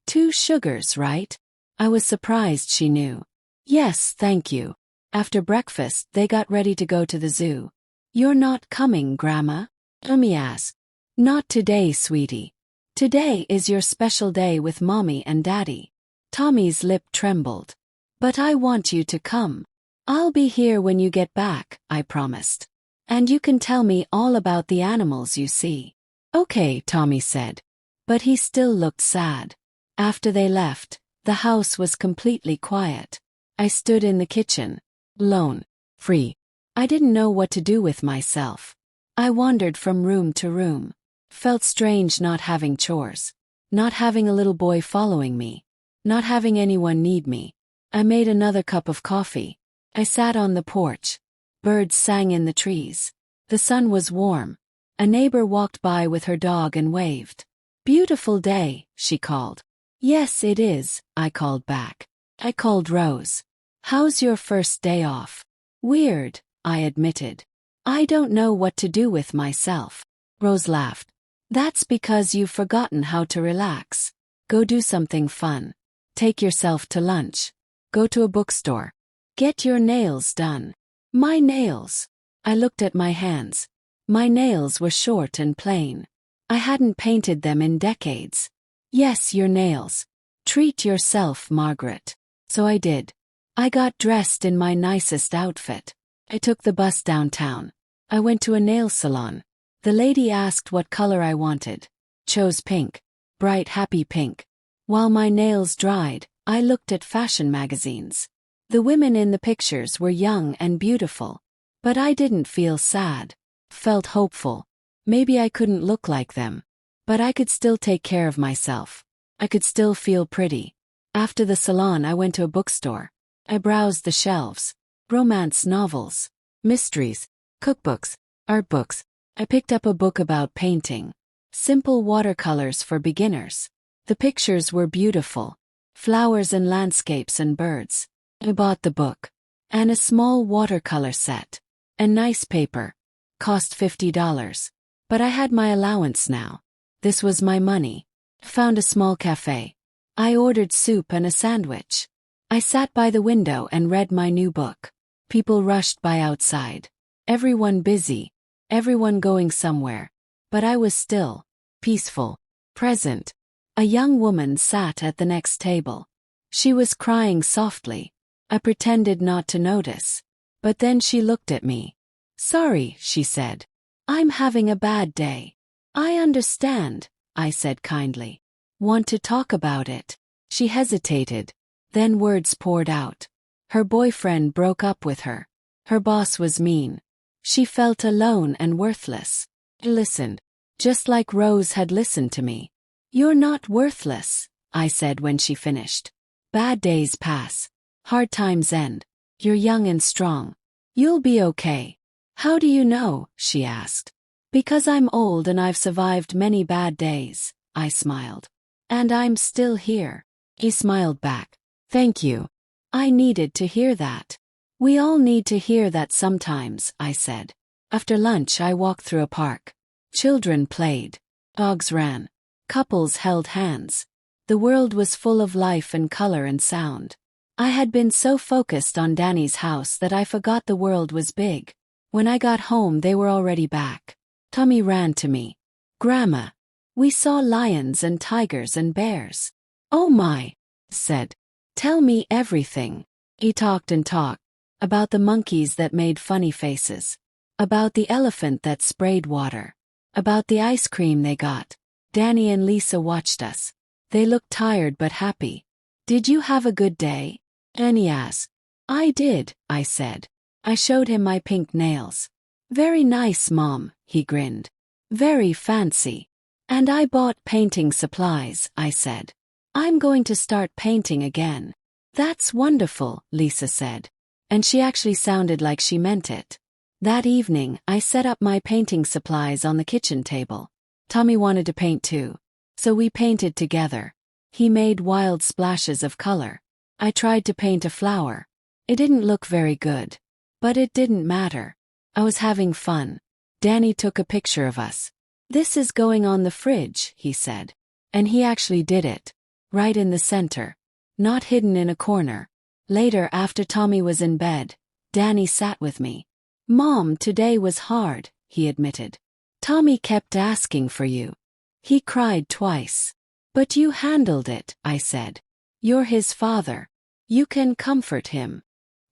2 sugars, right? I was surprised she knew. "Yes, thank you." After breakfast, they got ready to go to the zoo. "You're not coming, Grandma?" Tommy asked. "Not today, sweetie. Today is your special day with Mommy and Daddy." Tommy's lip trembled. "But I want you to come." "I'll be here when you get back," I promised. "And you can tell me all about the animals you see." "Okay," Tommy said. But he still looked sad. After they left, the house was completely quiet. I stood in the kitchen, alone, free. I didn't know what to do with myself. I wandered from room to room. Felt strange not having chores. Not having a little boy following me. Not having anyone need me. I made another cup of coffee. I sat on the porch. Birds sang in the trees. The sun was warm. A neighbor walked by with her dog and waved. "Beautiful day," she called. "Yes, it is," I called back. I called Rose. "How's your first day off?" "Weird," I admitted. "I don't know what to do with myself." Rose laughed. "That's because you've forgotten how to relax. Go do something fun. Take yourself to lunch. Go to a bookstore. Get your nails done." "My nails." I looked at my hands. My nails were short and plain. I hadn't painted them in decades. "Yes, your nails. Treat yourself, Margaret." So I did. I got dressed in my nicest outfit. I took the bus downtown. I went to a nail salon. The lady asked what color I wanted. Chose pink. Bright happy pink. While my nails dried, I looked at fashion magazines. The women in the pictures were young and beautiful. But I didn't feel sad. Felt hopeful. Maybe I couldn't look like them. But I could still take care of myself. I could still feel pretty. After the salon, I went to a bookstore. I browsed the shelves. Romance novels. Mysteries. Cookbooks. Art books. I picked up a book about painting. Simple watercolors for beginners. The pictures were beautiful. Flowers and landscapes and birds. I bought the book. And a small watercolor set. And nice paper. Cost $50. But I had my allowance now. This was my money. Found a small cafe. I ordered soup and a sandwich. I sat by the window and read my new book. People rushed by outside. Everyone busy. Everyone going somewhere. But I was still. Peaceful. Present. A young woman sat at the next table. She was crying softly. I pretended not to notice. But then she looked at me. "Sorry," she said. "I'm having a bad day." "I understand," I said kindly. "Want to talk about it?" She hesitated. Then words poured out. Her boyfriend broke up with her. Her boss was mean. She felt alone and worthless. I listened. Just like Rose had listened to me. "You're not worthless," I said when she finished. "Bad days pass. Hard times end. You're young and strong. You'll be okay." "How do you know?" she asked. "Because I'm old and I've survived many bad days," I smiled. "And I'm still here." He smiled back. "Thank you. I needed to hear that." "We all need to hear that sometimes," I said. After lunch I walked through a park. Children played. Dogs ran. Couples held hands. The world was full of life and color and sound. I had been so focused on Danny's house that I forgot the world was big. When I got home they were already back. Tommy ran to me. "Grandma, we saw lions and tigers and bears." "Oh my," said. "Tell me everything." He talked and talked. About the monkeys that made funny faces. About the elephant that sprayed water. About the ice cream they got. Danny and Lisa watched us. They looked tired but happy. "Did you have a good day?" Danny asked. "I did," I said. I showed him my pink nails. "Very nice, Mom," he grinned. "Very fancy." "And I bought painting supplies," I said. "I'm going to start painting again." "That's wonderful," Lisa said. And she actually sounded like she meant it. That evening, I set up my painting supplies on the kitchen table. Tommy wanted to paint too. So we painted together. He made wild splashes of color. I tried to paint a flower. It didn't look very good. But it didn't matter. I was having fun. Danny took a picture of us. "This is going on the fridge," he said. And he actually did it. Right in the center. Not hidden in a corner. Later, after Tommy was in bed, Danny sat with me. "Mom, today was hard," he admitted. "Tommy kept asking for you. He cried twice. But you handled it," I said. "You're his father. You can comfort him."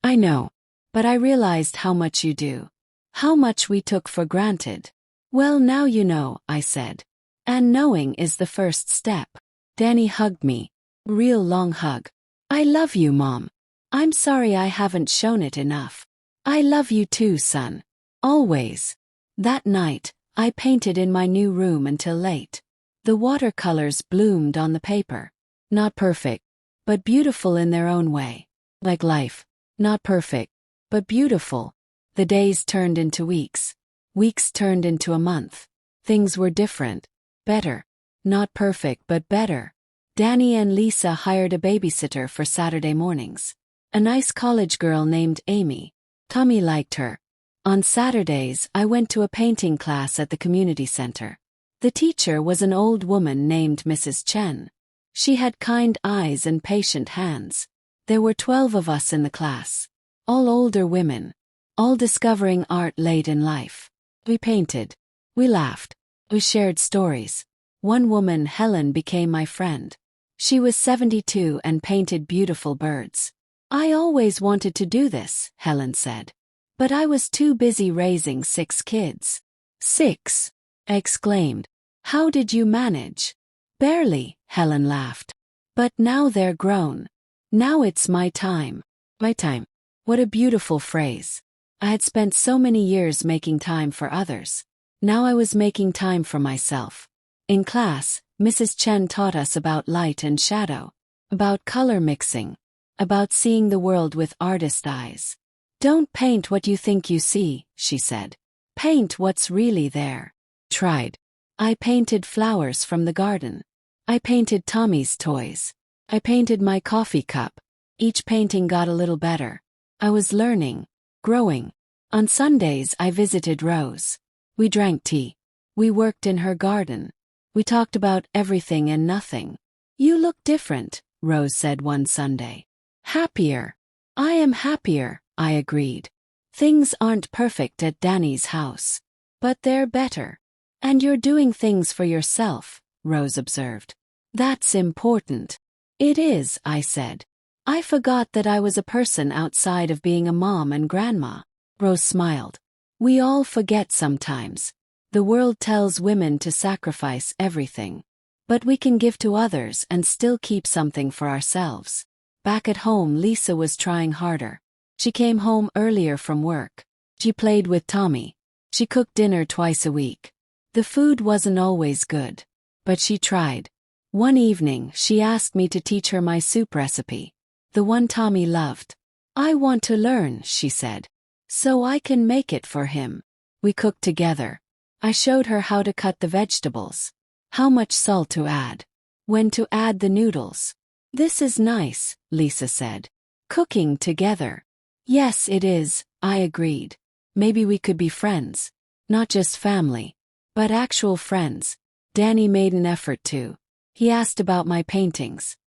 "I know. But I realized how much you do. How much we took for granted." "Well, now you know," I said. "And knowing is the first step." Danny hugged me. Real long hug. "I love you, Mom. I'm sorry I haven't shown it enough." "I love you too, son. Always." That night, I painted in my new room until late. The watercolors bloomed on the paper. Not perfect, but beautiful in their own way. Like life. Not perfect, but beautiful. The days turned into weeks. Weeks turned into a month. Things were different. Better. Not perfect, but better. Danny and Lisa hired a babysitter for Saturday mornings. A nice college girl named Amy. Tommy liked her. On Saturdays, I went to a painting class at the community center. The teacher was an old woman named Mrs. Chen. She had kind eyes and patient hands. There were 12 of us in the class. All older women. All discovering art late in life. We painted. We laughed. We shared stories. One woman, Helen, became my friend. She was 72 and painted beautiful birds. "I always wanted to do this," Helen said. But I was too busy raising 6 kids. 6? I exclaimed. How did you manage? Barely, Helen laughed. But now they're grown. Now it's my time. My time. What a beautiful phrase. I had spent so many years making time for others. Now I was making time for myself. In class, Mrs. Chen taught us about light and shadow, about color mixing, about seeing the world with artist eyes. Don't paint what you think you see, she said. Paint what's really there. Tried. I painted flowers from the garden. I painted Tommy's toys. I painted my coffee cup. Each painting got a little better. I was learning, growing. On Sundays I visited Rose. We drank tea. We worked in her garden. We talked about everything and nothing. You look different, Rose said one Sunday. Happier. I am happier, I agreed. Things aren't perfect at Danny's house. But they're better. And you're doing things for yourself, Rose observed. That's important. It is, I said. I forgot that I was a person outside of being a mom and grandma. Rose smiled. We all forget sometimes. The world tells women to sacrifice everything. But we can give to others and still keep something for ourselves. Back at home, Lisa was trying harder. She came home earlier from work. She played with Tommy. She cooked dinner twice a week. The food wasn't always good. But she tried. One evening, she asked me to teach her my soup recipe. The one Tommy loved. I want to learn, she said. So I can make it for him. We cooked together. I showed her how to cut the vegetables. How much salt to add. When to add the noodles. This is nice, Lisa said. Cooking together. Yes, it is, I agreed. Maybe we could be friends. Not just family. But actual friends. Danny made an effort too. He asked about my paintings.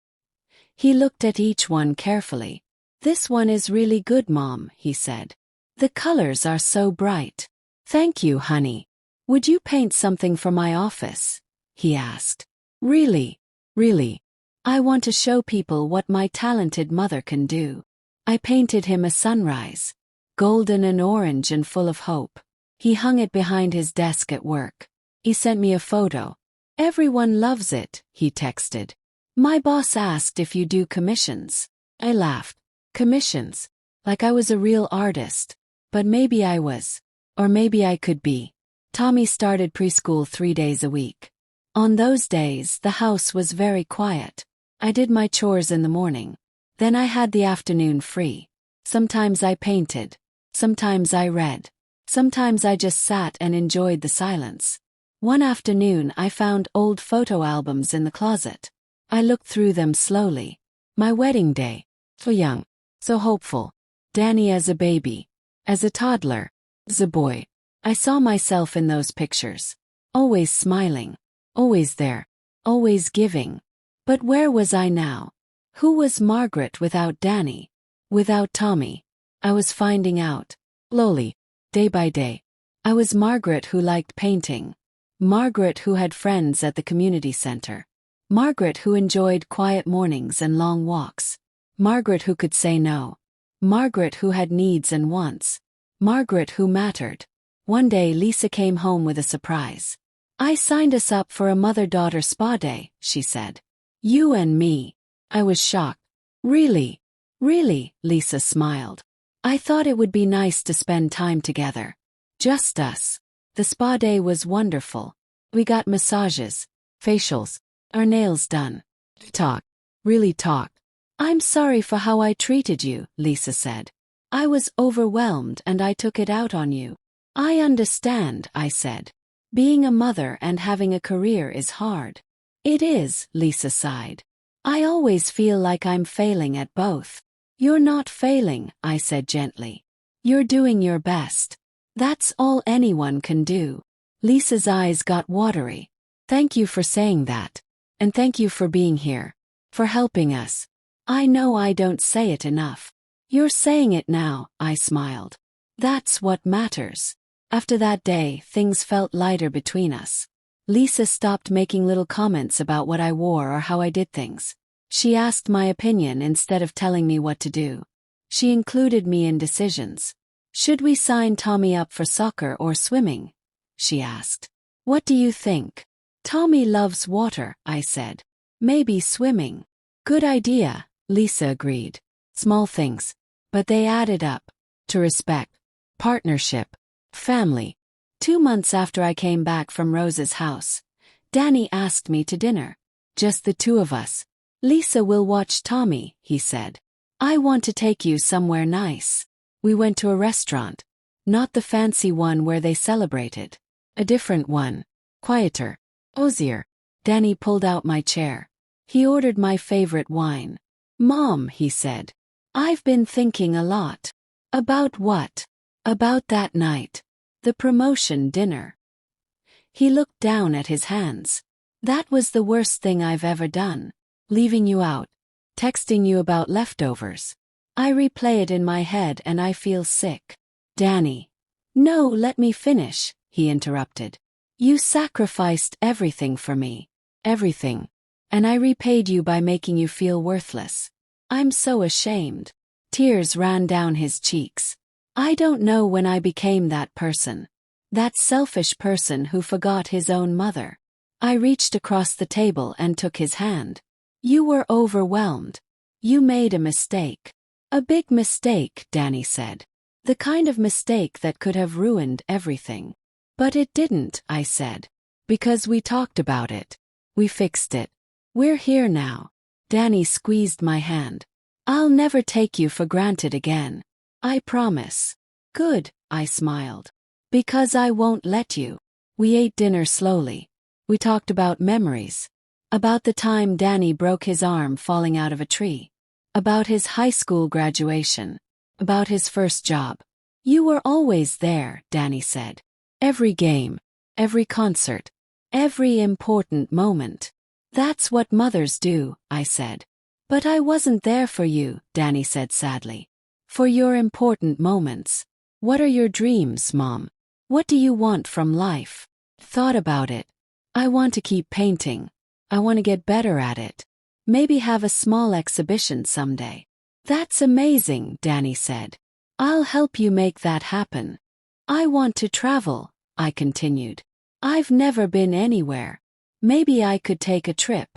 He looked at each one carefully. This one is really good, Mom, he said. The colors are so bright. Thank you, honey. Would you paint something for my office? He asked. Really? Really. I want to show people what my talented mother can do. I painted him a sunrise. Golden and orange and full of hope. He hung it behind his desk at work. He sent me a photo. Everyone loves it, he texted. My boss asked if you do commissions. I laughed. Commissions? Like I was a real artist. But maybe I was. Or maybe I could be. Tommy started preschool 3 days a week. On those days, the house was very quiet. I did my chores in the morning. Then I had the afternoon free. Sometimes I painted. Sometimes I read. Sometimes I just sat and enjoyed the silence. One afternoon I found old photo albums in the closet. I looked through them slowly. My wedding day. So young. So hopeful. Danny as a baby. As a toddler. As a boy. I saw myself in those pictures. Always smiling. Always there. Always giving. But where was I now? Who was Margaret without Danny? Without Tommy? I was finding out. Slowly. Day by day. I was Margaret who liked painting. Margaret who had friends at the community center. Margaret who enjoyed quiet mornings and long walks. Margaret who could say no. Margaret who had needs and wants. Margaret who mattered. One day Lisa came home with a surprise. I signed us up for a mother-daughter spa day, she said. You and me. I was shocked. Really? Really? Lisa smiled. I thought it would be nice to spend time together. Just us. The spa day was wonderful. We got massages, facials, our nails done. Talk. Really talked. I'm sorry for how I treated you, Lisa said. I was overwhelmed and I took it out on you. I understand, I said. Being a mother and having a career is hard. It is, Lisa sighed. I always feel like I'm failing at both. You're not failing, I said gently. You're doing your best. That's all anyone can do. Lisa's eyes got watery. Thank you for saying that. And thank you for being here. For helping us. I know I don't say it enough. You're saying it now, I smiled. That's what matters. After that day, things felt lighter between us. Lisa stopped making little comments about what I wore or how I did things. She asked my opinion instead of telling me what to do. She included me in decisions. Should we sign Tommy up for soccer or swimming? She asked. What do you think? Tommy loves water, I said. Maybe swimming. Good idea, Lisa agreed. Small things, but they added up. To respect, partnership, family. 2 months after I came back from Rose's house, Danny asked me to dinner. Just the two of us. Lisa will watch Tommy, he said. I want to take you somewhere nice. We went to a restaurant. Not the fancy one where they celebrated. A different one. Quieter. Cozier. Danny pulled out my chair. He ordered my favorite wine. Mom, he said. I've been thinking a lot. About what? About that night. The promotion dinner. He looked down at his hands. That was the worst thing I've ever done. Leaving you out. Texting you about leftovers. I replay it in my head and I feel sick. Danny. No, let me finish, he interrupted. You sacrificed everything for me. Everything. And I repaid you by making you feel worthless. I'm so ashamed. Tears ran down his cheeks. I don't know when I became that person. That selfish person who forgot his own mother. I reached across the table and took his hand. You were overwhelmed. You made a mistake. A big mistake, Danny said. The kind of mistake that could have ruined everything. But it didn't, I said. Because we talked about it. We fixed it. We're here now. Danny squeezed my hand. I'll never take you for granted again. I promise. Good, I smiled. Because I won't let you. We ate dinner slowly. We talked about memories. About the time Danny broke his arm falling out of a tree. About his high school graduation. About his first job. You were always there, Danny said. Every game. Every concert. Every important moment. That's what mothers do, I said. But I wasn't there for you, Danny said sadly. For your important moments. What are your dreams, Mom? What do you want from life? Thought about it. I want to keep painting. I want to get better at it. Maybe have a small exhibition someday. That's amazing, Danny said. I'll help you make that happen. I want to travel, I continued. I've never been anywhere. Maybe I could take a trip.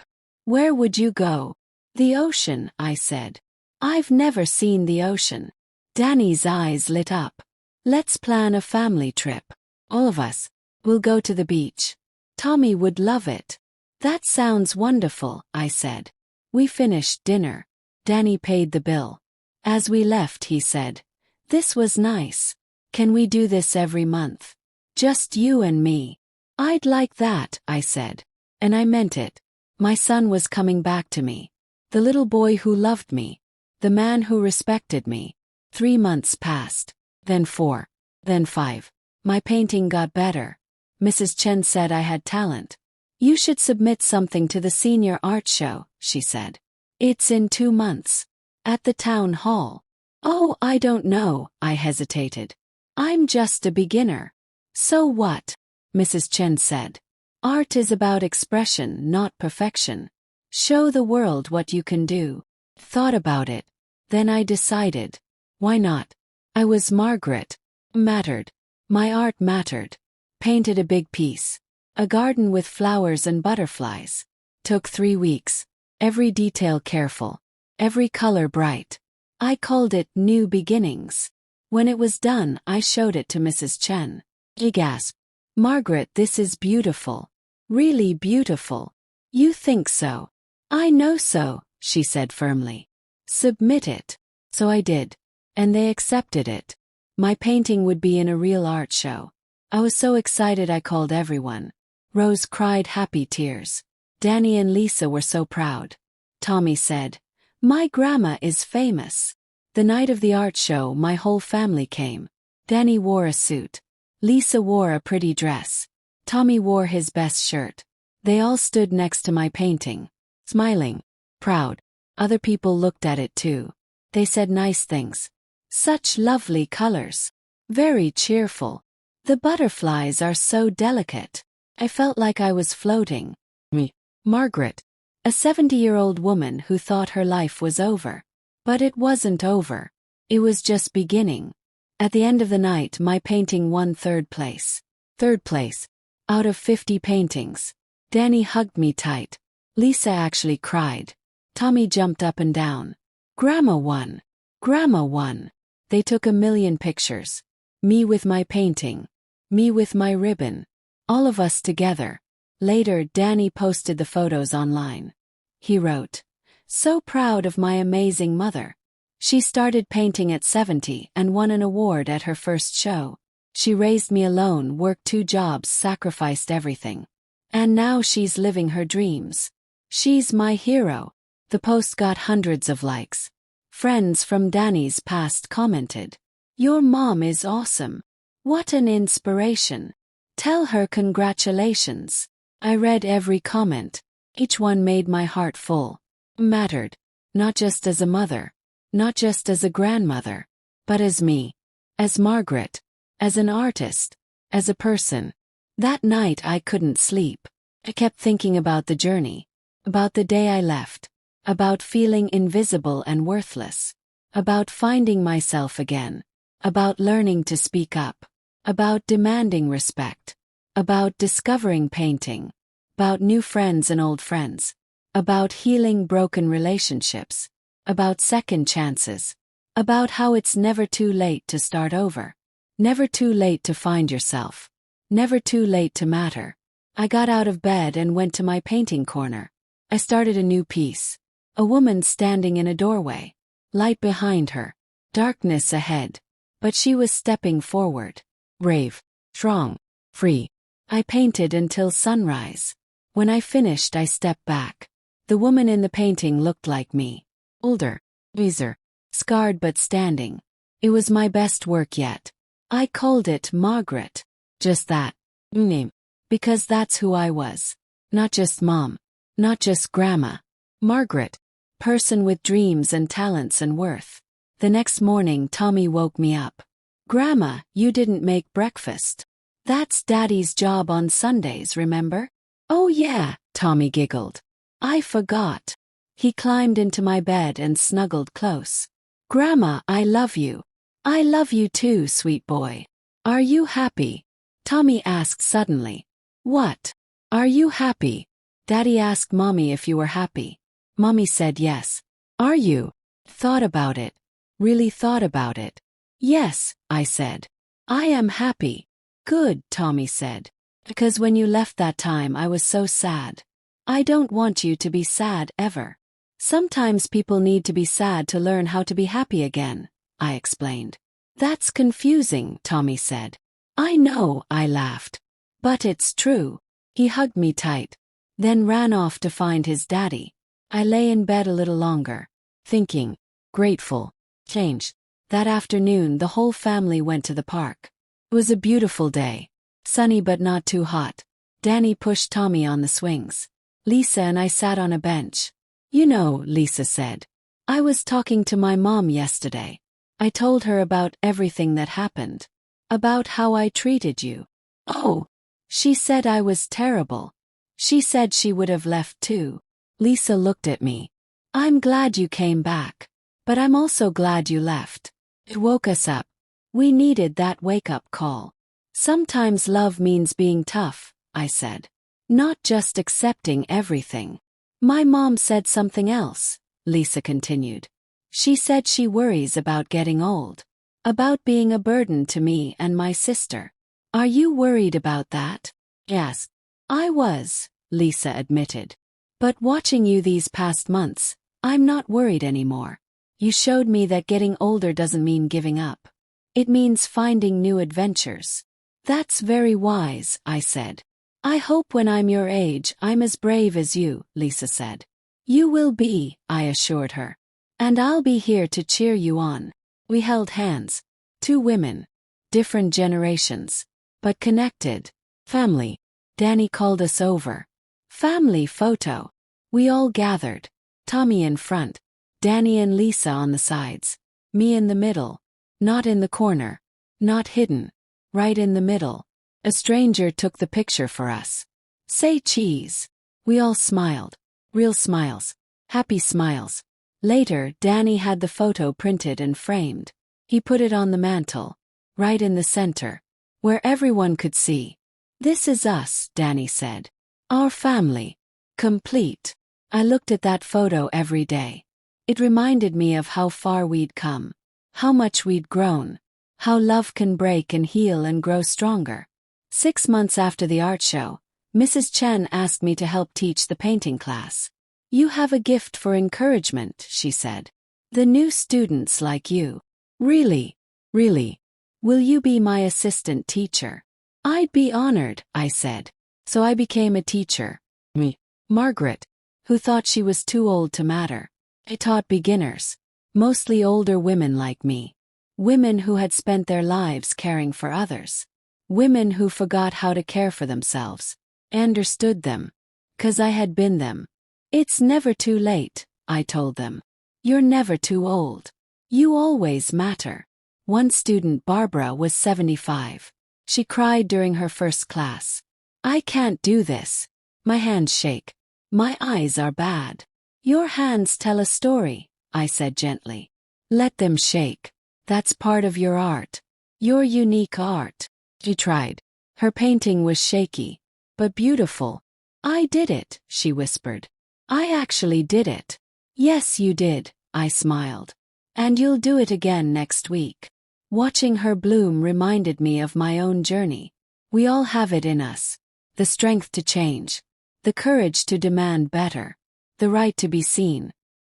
Where would you go? The ocean, I said. I've never seen the ocean. Danny's eyes lit up. Let's plan a family trip. All of us. We'll go to the beach. Tommy would love it. That sounds wonderful, I said. We finished dinner. Danny paid the bill. As we left, he said, this was nice. Can we do this every month? Just you and me. I'd like that, I said. And I meant it. My son was coming back to me. The little boy who loved me. The man who respected me. 3 months passed. Then 4. Then 5. My painting got better. Mrs. Chen said I had talent. You should submit something to the senior art show, she said. It's in 2 months. At the town hall. Oh, I don't know, I hesitated. I'm just a beginner. So what? Mrs. Chen said. Art is about expression, not perfection. Show the world what you can do. Thought about it. Then I decided. Why not? I was Margaret. Mattered. My art mattered. Painted a big piece. A garden with flowers and butterflies. Took 3 weeks. Every detail careful. Every color bright. I called it New Beginnings. When it was done, I showed it to Mrs. Chen. She gasped. Margaret, this is beautiful. Really beautiful. You think so? I know so, she said firmly. Submit it. So I did. And they accepted it. My painting would be in a real art show. I was so excited I called everyone. Rose cried happy tears. Danny and Lisa were so proud. Tommy said, my grandma is famous. The night of the art show, my whole family came. Danny wore a suit. Lisa wore a pretty dress. Tommy wore his best shirt. They all stood next to my painting, smiling, proud. Other people looked at it too. They said nice things. Such lovely colors. Very cheerful. The butterflies are so delicate. I felt like I was floating. Me. Margaret. A 70-year-old woman who thought her life was over. But it wasn't over. It was just beginning. At the end of the night, my painting won third place. Third place. Out of 50 paintings. Danny hugged me tight. Lisa actually cried. Tommy jumped up and down. Grandma won. Grandma won. They took 1,000,000 pictures. Me with my painting. Me with my ribbon. All of us together. Later, Danny posted the photos online. He wrote, "So proud of my amazing mother. She started painting at 70 and won an award at her first show. She raised me alone, worked 2 jobs, sacrificed everything. And now she's living her dreams. She's my hero." The post got hundreds of likes. Friends from Danny's past commented, "Your mom is awesome. What an inspiration. Tell her congratulations." I read every comment. Each one made my heart full. Mattered. Not just as a mother. Not just as a grandmother. But as me. As Margaret. As an artist. As a person. That night I couldn't sleep. I kept thinking about the journey. About the day I left. About feeling invisible and worthless. About finding myself again. About learning to speak up. About demanding respect. About discovering painting. About new friends and old friends. About healing broken relationships. About second chances. About how it's never too late to start over. Never too late to find yourself. Never too late to matter. I got out of bed and went to my painting corner. I started a new piece. A woman standing in a doorway. Light behind her. Darkness ahead. But she was stepping forward. Brave. Strong. Free. I painted until sunrise. When I finished, I stepped back. The woman in the painting looked like me. Older. Wiser. Scarred but standing. It was my best work yet. I called it Margaret. Just that. Name. Because that's who I was. Not just mom. Not just grandma. Margaret. Person with dreams and talents and worth. The next morning, Tommy woke me up. "Grandma, you didn't make breakfast. That's Daddy's job on Sundays, remember?" "Oh yeah," Tommy giggled. "I forgot." He climbed into my bed and snuggled close. "Grandma, I love you. I love you too, sweet boy. Are you happy?" Tommy asked suddenly. "What? Are you happy?" Daddy asked Mommy if you were happy. Mommy said yes. "Are you?" Thought about it. Really thought about it. "Yes," I said. "I am happy." "Good," Tommy said. "Because when you left that time I was so sad. I don't want you to be sad ever. Sometimes people need to be sad to learn how to be happy again," I explained. "That's confusing," Tommy said. "I know," I laughed. "But it's true." He hugged me tight. Then ran off to find his daddy. I lay in bed a little longer. Thinking. Grateful. Changed. That afternoon the whole family went to the park. It was a beautiful day. Sunny but not too hot. Danny pushed Tommy on the swings. Lisa and I sat on a bench. "You know," Lisa said. "I was talking to my mom yesterday. I told her about everything that happened. About how I treated you." "Oh." "She said I was terrible. She said she would have left too." Lisa looked at me. "I'm glad you came back. But I'm also glad you left. It woke us up. We needed that wake-up call. Sometimes love means being tough," I said. "Not just accepting everything." "My mom said something else," Lisa continued. "She said she worries about getting old. About being a burden to me and my sister. Are you worried about that?" "Yes." "I was," Lisa admitted. "But watching you these past months, I'm not worried anymore. You showed me that getting older doesn't mean giving up. It means finding new adventures." "That's very wise," I said. "I hope when I'm your age I'm as brave as you," Lisa said. "You will be," I assured her. "And I'll be here to cheer you on." We held hands. 2 women. Different generations. But connected. Family. Danny called us over. Family photo. We all gathered. Tommy in front. Danny and Lisa on the sides. Me in the middle. Not in the corner. Not hidden. Right in the middle. A stranger took the picture for us. "Say cheese." We all smiled. Real smiles. Happy smiles. Later, Danny had the photo printed and framed. He put it on the mantle. right in the center, where everyone could see. "This is us," Danny said. "Our family. Complete." I looked at that photo every day. It reminded me of how far we'd come, how much we'd grown, how love can break and heal and grow stronger. 6 months after the art show, Mrs. Chen asked me to help teach the painting class. "You have a gift for encouragement," she said. "The new students like you." "Really? Really? Will you be my assistant teacher?" "I'd be honored," I said. So I became a teacher. Me, Margaret, who thought she was too old to matter. I taught beginners, mostly older women like me. Women who had spent their lives caring for others. Women who forgot how to care for themselves. I understood them, 'cause I had been them. "It's never too late," I told them. "You're never too old. You always matter." One student, Barbara, was 75. She cried during her first class. "I can't do this. My hands shake. My eyes are bad." "Your hands tell a story," I said gently. "Let them shake. That's part of your art. Your unique art." She tried. Her painting was shaky, but beautiful. "I did it," she whispered. "I actually did it." "Yes, you did," I smiled. "And you'll do it again next week." Watching her bloom reminded me of my own journey. We all have it in us. The strength to change. The courage to demand better. The right to be seen.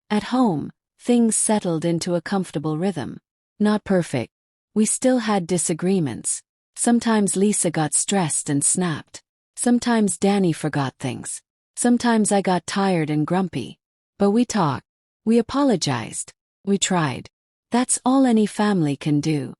At home, things settled into a comfortable rhythm. Not perfect. We still had disagreements. Sometimes Lisa got stressed and snapped. Sometimes Danny forgot things. Sometimes I got tired and grumpy. But we talked. We apologized. We tried. That's all any family can do.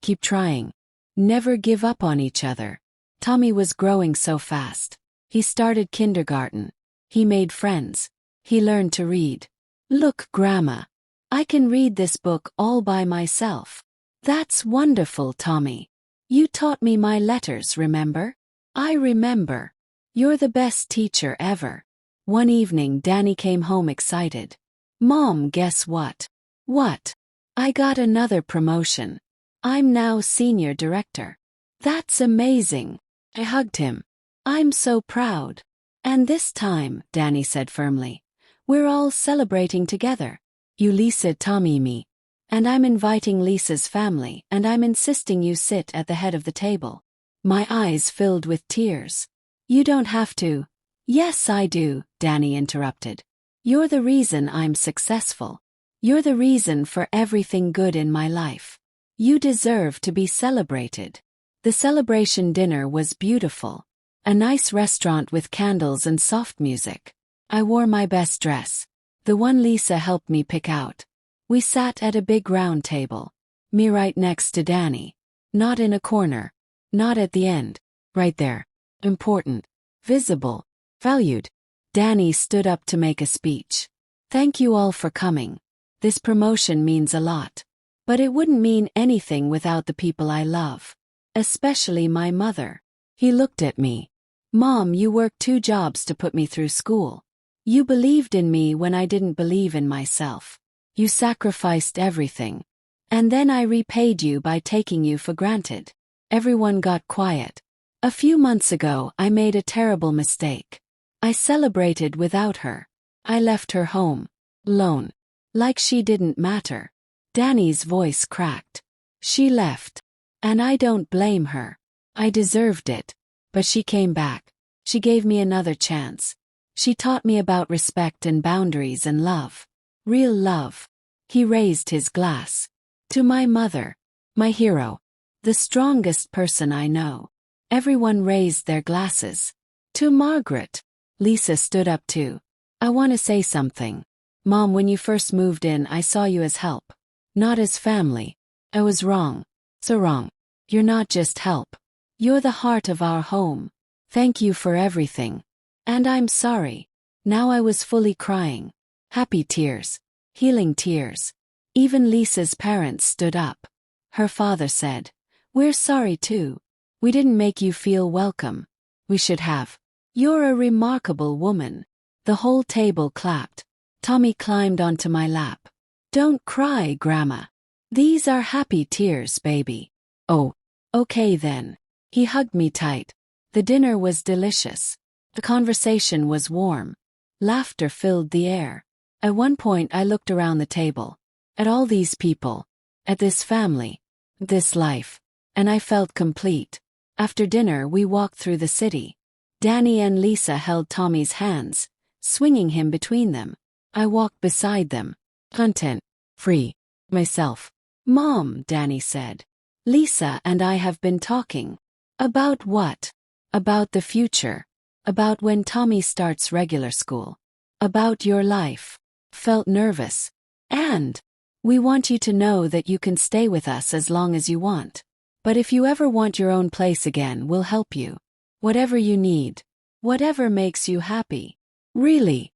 Keep trying. Never give up on each other. Tommy was growing so fast. He started kindergarten. He made friends. He learned to read. "Look, Grandma. I can read this book all by myself." "That's wonderful, Tommy. You taught me my letters, remember?" "I remember. You're the best teacher ever." One evening, Danny came home excited. "Mom, guess what?" "What?" "I got another promotion. I'm now senior director." "That's amazing." I hugged him. "I'm so proud." "And this time," Danny said firmly, "we're all celebrating together. You, Lisa, Tommy, me. And I'm inviting Lisa's family, and I'm insisting you sit at the head of the table." My eyes filled with tears. "You don't have to." "Yes, I do," Danny interrupted. "You're the reason I'm successful. You're the reason for everything good in my life. You deserve to be celebrated." The celebration dinner was beautiful. A nice restaurant with candles and soft music. I wore my best dress. The one Lisa helped me pick out. We sat at a big round table. Me right next to Danny. Not in a corner. Not at the end. Right there. Important. Visible. Valued. Danny stood up to make a speech. "Thank you all for coming. This promotion means a lot. But it wouldn't mean anything without the people I love. Especially my mother." He looked at me. "Mom, you worked 2 jobs to put me through school. You believed in me when I didn't believe in myself. You sacrificed everything. And then I repaid you by taking you for granted." Everyone got quiet. "A few months ago, I made a terrible mistake. I celebrated without her. I left her home. Alone. Like she didn't matter." Danny's voice cracked. "She left. And I don't blame her. I deserved it. But she came back. She gave me another chance. She taught me about respect and boundaries and love. Real love." He raised his glass. "To my mother. My hero. The strongest person I know." Everyone raised their glasses. "To Margaret." Lisa stood up too. "I want to say something. Mom, when you first moved in, I saw you as help. Not as family. I was wrong. So wrong. You're not just help. You're the heart of our home. Thank you for everything. And I'm sorry." Now I was fully crying. Happy tears. Healing tears. Even Lisa's parents stood up. Her father said, "We're sorry too. We didn't make you feel welcome. We should have. You're a remarkable woman." The whole table clapped. Tommy climbed onto my lap. "Don't cry, Grandma. These are happy tears, baby." Oh, okay then. He hugged me tight. The dinner was delicious. The conversation was warm. Laughter filled the air. At one point I looked around the table. At all these people. At this family. This life. And I felt complete. After dinner we walked through the city. Danny and Lisa held Tommy's hands, swinging him between them. I walked beside them. Content. Free. Myself. Mom, Danny said. Lisa and I have been talking. About what? About the future. About when Tommy starts regular school. About your life. Felt nervous. And we want you to know that you can stay with us as long as you want. But if you ever want your own place again, we'll help you. Whatever you need. Whatever makes you happy. Really,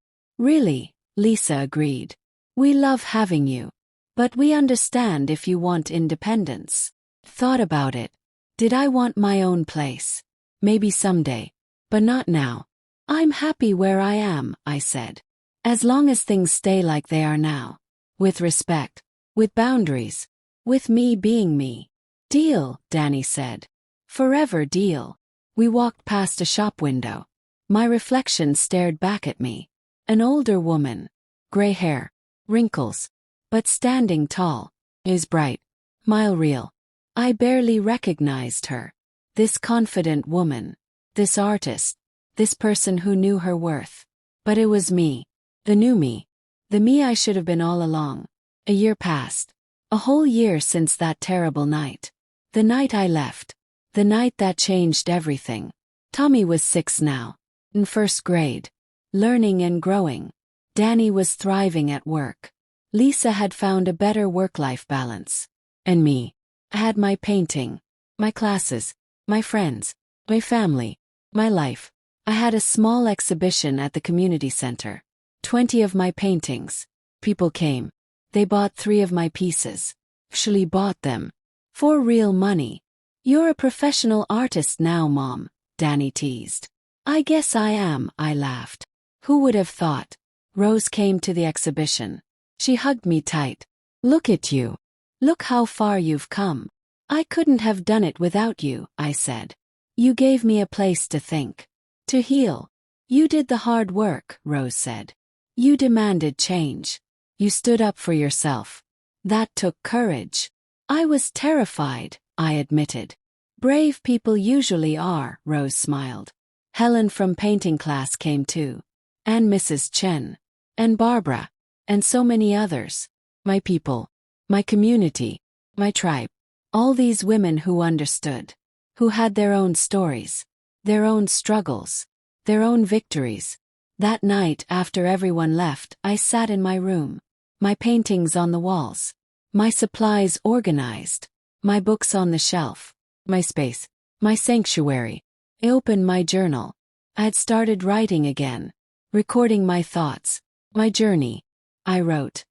Lisa agreed. We love having you. But we understand if you want independence. Thought about it. Did I want my own place? Maybe someday. But not now. I'm happy where I am, I said. As long as things stay like they are now. With respect. With boundaries. With me being me. Deal, Danny said. Forever deal. We walked past a shop window. My reflection stared back at me. An older woman. Gray hair. Wrinkles. But standing tall. Is bright. Smile real. I barely recognized her. This confident woman. This artist. This person who knew her worth. But it was me. The new me. The me I should have been all along. A year passed. A whole year since that terrible night. The night I left. The night that changed everything. Tommy was 6 now. In first grade. Learning and growing. Danny was thriving at work. Lisa had found a better work-life balance. And me. I had my painting. My classes. My friends. My family. My life. I had a small exhibition at the community center. 20 of my paintings. People came. They bought 3 of my pieces. Actually bought them. For real money. You're a professional artist now, Mom, Danny teased. I guess I am, I laughed. Who would have thought? Rose came to the exhibition. She hugged me tight. Look at you. Look how far you've come. I couldn't have done it without you, I said. You gave me a place to think. To heal. You did the hard work, Rose said. You demanded change. You stood up for yourself. That took courage. I was terrified, I admitted. Brave people usually are, Rose smiled. Helen from painting class came too. And Mrs. Chen. And Barbara. And so many others. My people. My community. My tribe. All these women who understood. Who had their own stories. Their own struggles. Their own victories. That night after everyone left, I sat in my room. My paintings on the walls. My supplies organized. My books on the shelf. My space. My sanctuary. I opened my journal. I had started writing again. Recording my thoughts. My journey. I wrote.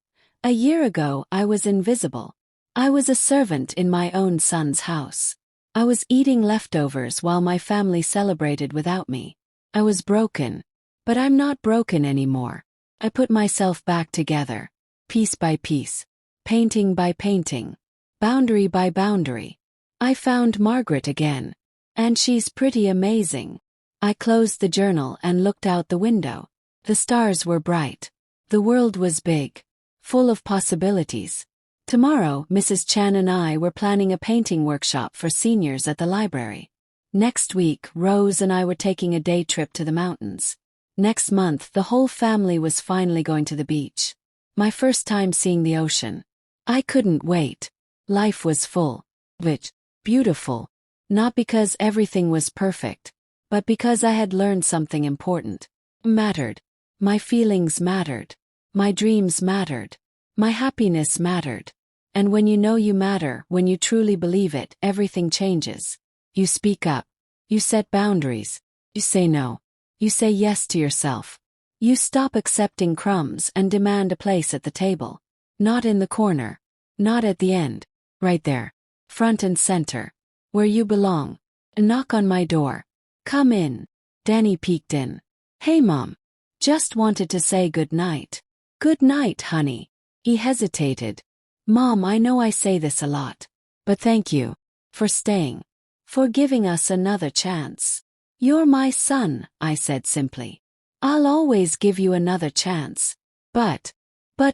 A year ago I was invisible. I was a servant in my own son's house. I was eating leftovers while my family celebrated without me. I was broken. But I'm not broken anymore. I put myself back together. Piece by piece. Painting by painting. Boundary by boundary. I found Margaret again. And she's pretty amazing. I closed the journal and looked out the window. The stars were bright. The world was big. Full of possibilities. Tomorrow, Mrs. Chan and I were planning a painting workshop for seniors at the library. Next week, Rose and I were taking a day trip to the mountains. Next month, the whole family was finally going to the beach. My first time seeing the ocean. I couldn't wait. Life was full. Rich. Beautiful. Not because everything was perfect, but because I had learned something important. Mattered. My feelings mattered. My dreams mattered. My happiness mattered. And when you know you matter, when you truly believe it, everything changes. You speak up. You set boundaries. You say no. You say yes to yourself. You stop accepting crumbs and demand a place at the table. Not in the corner. Not at the end. Right there. Front and center. Where you belong. A knock on my door. Come in. Danny peeked in. Hey, Mom. Just wanted to say good night. Good night, honey. He hesitated. Mom, I know I say this a lot. But thank you. for staying, for giving us another chance. You're my son, I said simply. I'll always give you another chance. But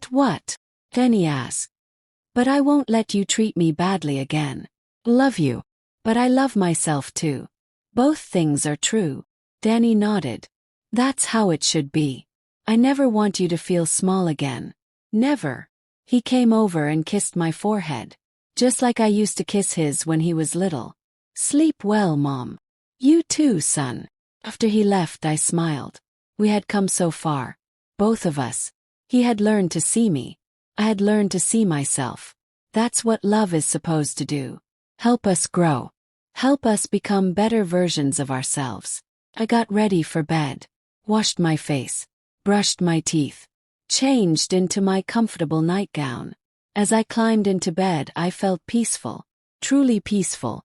what? Danny asked. But I won't let you treat me badly again. Love you. But I love myself too. Both things are true. Danny nodded. That's how it should be. I never want you to feel small again. Never. He came over and kissed my forehead, just like I used to kiss his when he was little. Sleep well, Mom. You too, son. After he left, I smiled. We had come so far. Both of us. He had learned to see me. I had learned to see myself. That's what love is supposed to do. Help us grow. Help us become better versions of ourselves. I got ready for bed, washed my face, brushed my teeth, changed into my comfortable nightgown. As I climbed into bed, I felt peaceful, truly peaceful.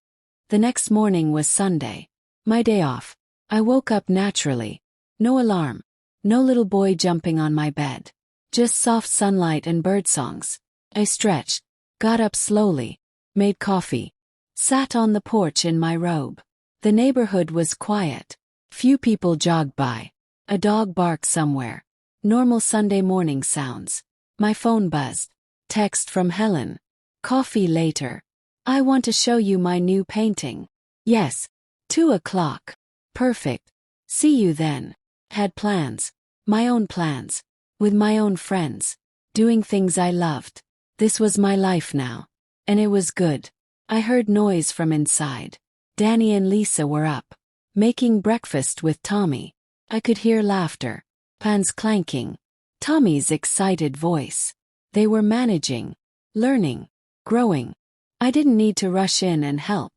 The next morning was Sunday, my day off. I woke up naturally. No alarm, no little boy jumping on my bed. Just soft sunlight and birdsongs. I stretched, got up slowly, made coffee, sat on the porch in my robe. The neighborhood was quiet. Few people jogged by. A dog barked somewhere. Normal Sunday morning sounds. My phone buzzed. Text from Helen. Coffee later. I want to show you my new painting. Yes. 2 o'clock. Perfect. See you then. Had plans. My own plans. With my own friends. Doing things I loved. This was my life now. And it was good. I heard noise from inside. Danny and Lisa were up, making breakfast with Tommy. I could hear laughter, pans clanking, Tommy's excited voice. They were managing, learning, growing. I didn't need to rush in and help.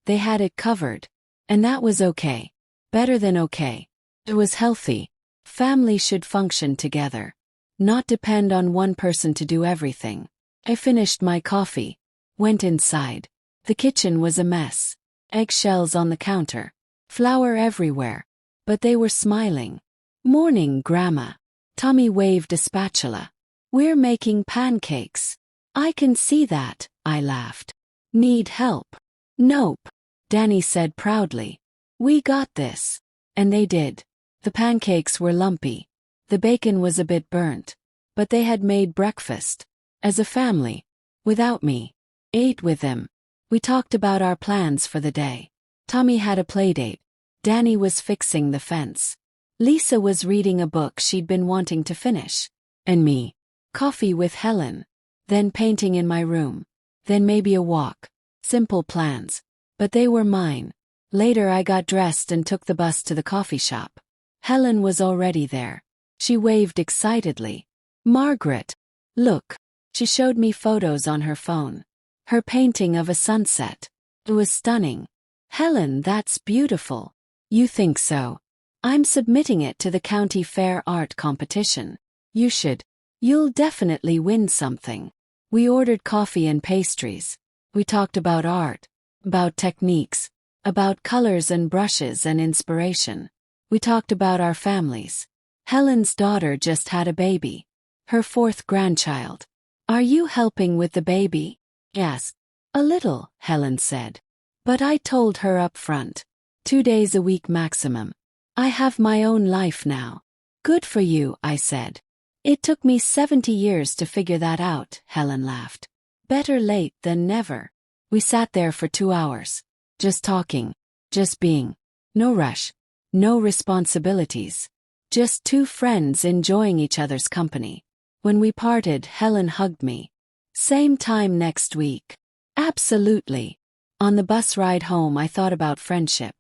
They had it covered. And that was okay. Better than okay. It was healthy. Family should function together, not depend on one person to do everything. I finished my coffee, went inside. The kitchen was a mess. Eggshells on the counter, flour everywhere. But they were smiling. Morning, Grandma. Tommy waved a spatula. We're making pancakes. I can see that, I laughed. Need help? Nope, Danny said proudly. We got this. And they did. The pancakes were lumpy. The bacon was a bit burnt. But they had made breakfast. As a family. Without me. Ate with them. We talked about our plans for the day. Tommy had a playdate. Danny was fixing the fence. Lisa was reading a book she'd been wanting to finish. And me. Coffee with Helen. Then painting in my room. Then maybe a walk. Simple plans. But they were mine. Later I got dressed and took the bus to the coffee shop. Helen was already there. She waved excitedly. Margaret. Look. She showed me photos on her phone. Her painting of a sunset. It was stunning. Helen, that's beautiful. You think so? I'm submitting it to the county fair art competition. You should. You'll definitely win something. We ordered coffee and pastries. We talked about art, about techniques, about colors and brushes and inspiration. We talked about our families. Helen's daughter just had a baby. Her 4th grandchild. Are you helping with the baby? Yes. A little, Helen said. But I told her up front. 2 days a week maximum. I have my own life now. Good for you, I said. It took me 70 years to figure that out, Helen laughed. Better late than never. We sat there for 2 hours. Just talking. Just being. No rush. No responsibilities. Just 2 friends enjoying each other's company. When we parted, Helen hugged me. Same time next week. Absolutely. On the bus ride home, I thought about friendship.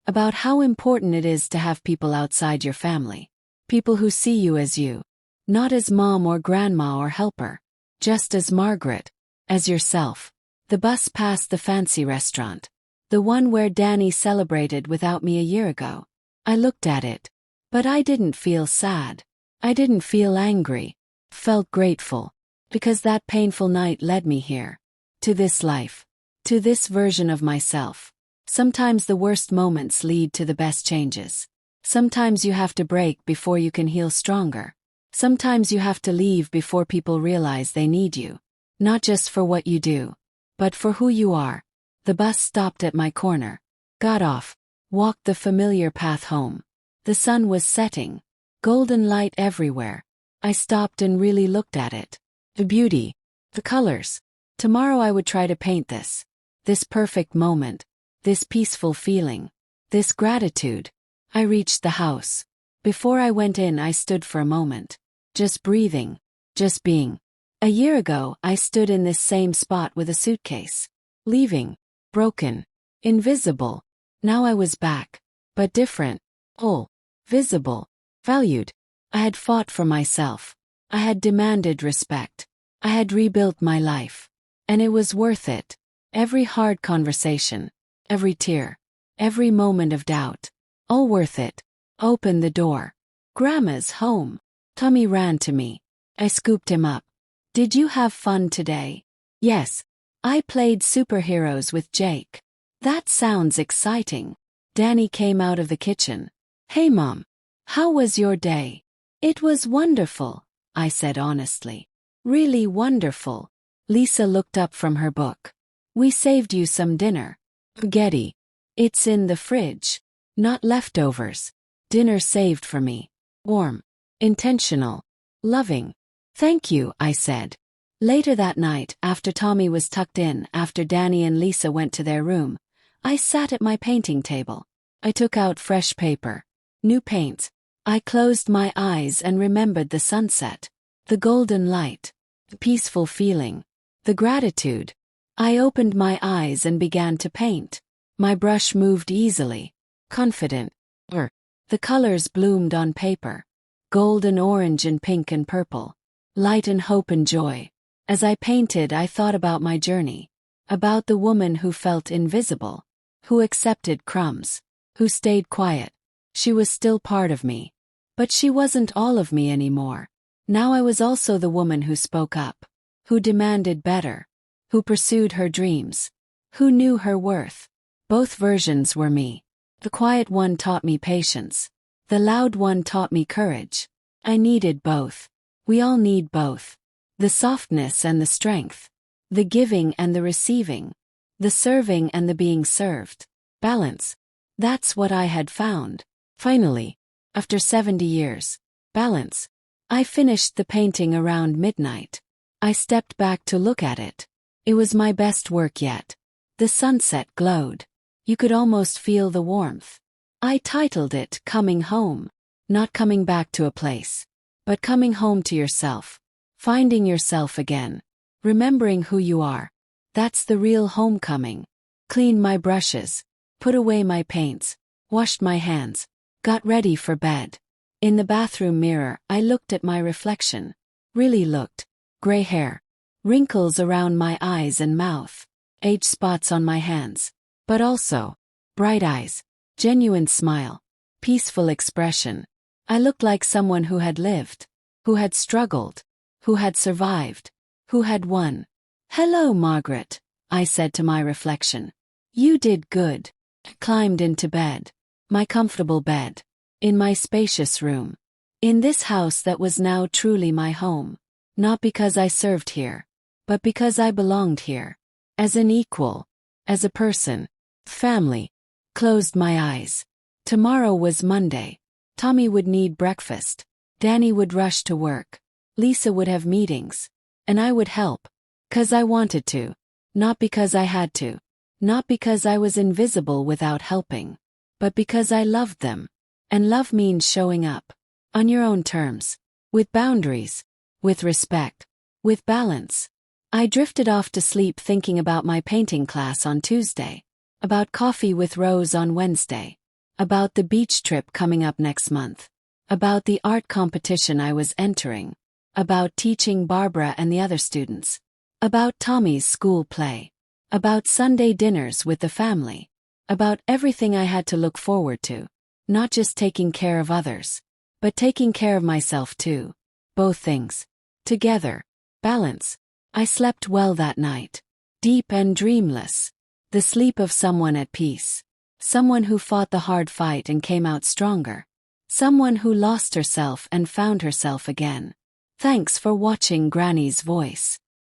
About how important it is to have people outside your family. People who see you as you. Not as mom or grandma or helper. Just as Margaret. As yourself. The bus passed the fancy restaurant. The one where Danny celebrated without me a year ago. I looked at it. But I didn't feel sad. I didn't feel angry. Felt grateful. Because that painful night led me here. To this life. To this version of myself. Sometimes the worst moments lead to the best changes. Sometimes you have to break before you can heal stronger. Sometimes you have to leave before people realize they need you. Not just for what you do, but for who you are. The bus stopped at my corner. Got off. Walked the familiar path home. The sun was setting. Golden light everywhere. I stopped and really looked at it. The beauty. The colors. Tomorrow I would try to paint this. This perfect moment. This peaceful feeling. This gratitude. I reached the house. Before I went in, I stood for a moment. Just breathing. Just being. A year ago, I stood in this same spot with a suitcase. Leaving. Broken. Invisible. Now I was back. But different. Whole. Visible. Valued. I had fought for myself. I had demanded respect. I had rebuilt my life. And it was worth it. Every hard conversation. Every tear. Every moment of doubt. All worth it. Open the door. Grandma's home. Tommy ran to me. I scooped him up. Did you have fun today? Yes. I played superheroes with Jake. That sounds exciting. Danny came out of the kitchen. Hey Mom. How was your day? It was wonderful, I said honestly. Really wonderful. Lisa looked up from her book. We saved you some dinner. Spaghetti. It's in the fridge. Not leftovers. Dinner saved for me. Warm. Intentional. Loving. Thank you, I said. Later that night, after Tommy was tucked in, after Danny and Lisa went to their room, I sat at my painting table. I took out fresh paper. New paints. I closed my eyes and remembered the sunset. The golden light. The peaceful feeling. The gratitude. I opened my eyes and began to paint. My brush moved easily. Confident. The colors bloomed on paper. Gold and orange and pink and purple. Light and hope and joy. As I painted, I thought about my journey. About the woman who felt invisible. Who accepted crumbs. Who stayed quiet. She was still part of me. But she wasn't all of me anymore. Now I was also the woman who spoke up. Who demanded better. Who pursued her dreams. Who knew her worth. Both versions were me. The quiet one taught me patience. The loud one taught me courage. I needed both. We all need both. The softness and the strength. The giving and the receiving. The serving and the being served. Balance. That's what I had found. Finally. After 70 years. Balance. I finished the painting around midnight. I stepped back to look at it. It was my best work yet. The sunset glowed. You could almost feel the warmth. I titled it Coming Home. Not coming back to a place. But coming home to yourself. Finding yourself again. Remembering who you are. That's the real homecoming. Cleaned my brushes. Put away my paints. Washed my hands. Got ready for bed. In the bathroom mirror, I looked at my reflection. Really looked. Gray hair. Wrinkles around my eyes and mouth. Age spots on my hands. But also, bright eyes. Genuine smile. Peaceful expression. I looked like someone who had lived. Who had struggled. Who had survived. Who had won. Hello, Margaret, I said to my reflection. You did good. I climbed into bed. My comfortable bed. In my spacious room. In this house that was now truly my home. Not because I served here. But because I belonged here. As an equal. As a person. Family. Closed my eyes. Tomorrow was Monday. Tommy would need breakfast. Danny would rush to work. Lisa would have meetings. And I would help. 'Cause I wanted to. Not because I had to. Not because I was invisible without helping. But because I loved them. And love means showing up. On your own terms. With boundaries. With respect. With balance. I drifted off to sleep thinking about my painting class on Tuesday. About coffee with Rose on Wednesday. About the beach trip coming up next month. About the art competition I was entering. About teaching Barbara and the other students. About Tommy's school play. About Sunday dinners with the family. About everything I had to look forward to. Not just taking care of others. But taking care of myself too. Both things. Together. Balance. I slept well that night. Deep and dreamless. The sleep of someone at peace. Someone who fought the hard fight and came out stronger. Someone who lost herself and found herself again. Thanks for watching Granny's Voice.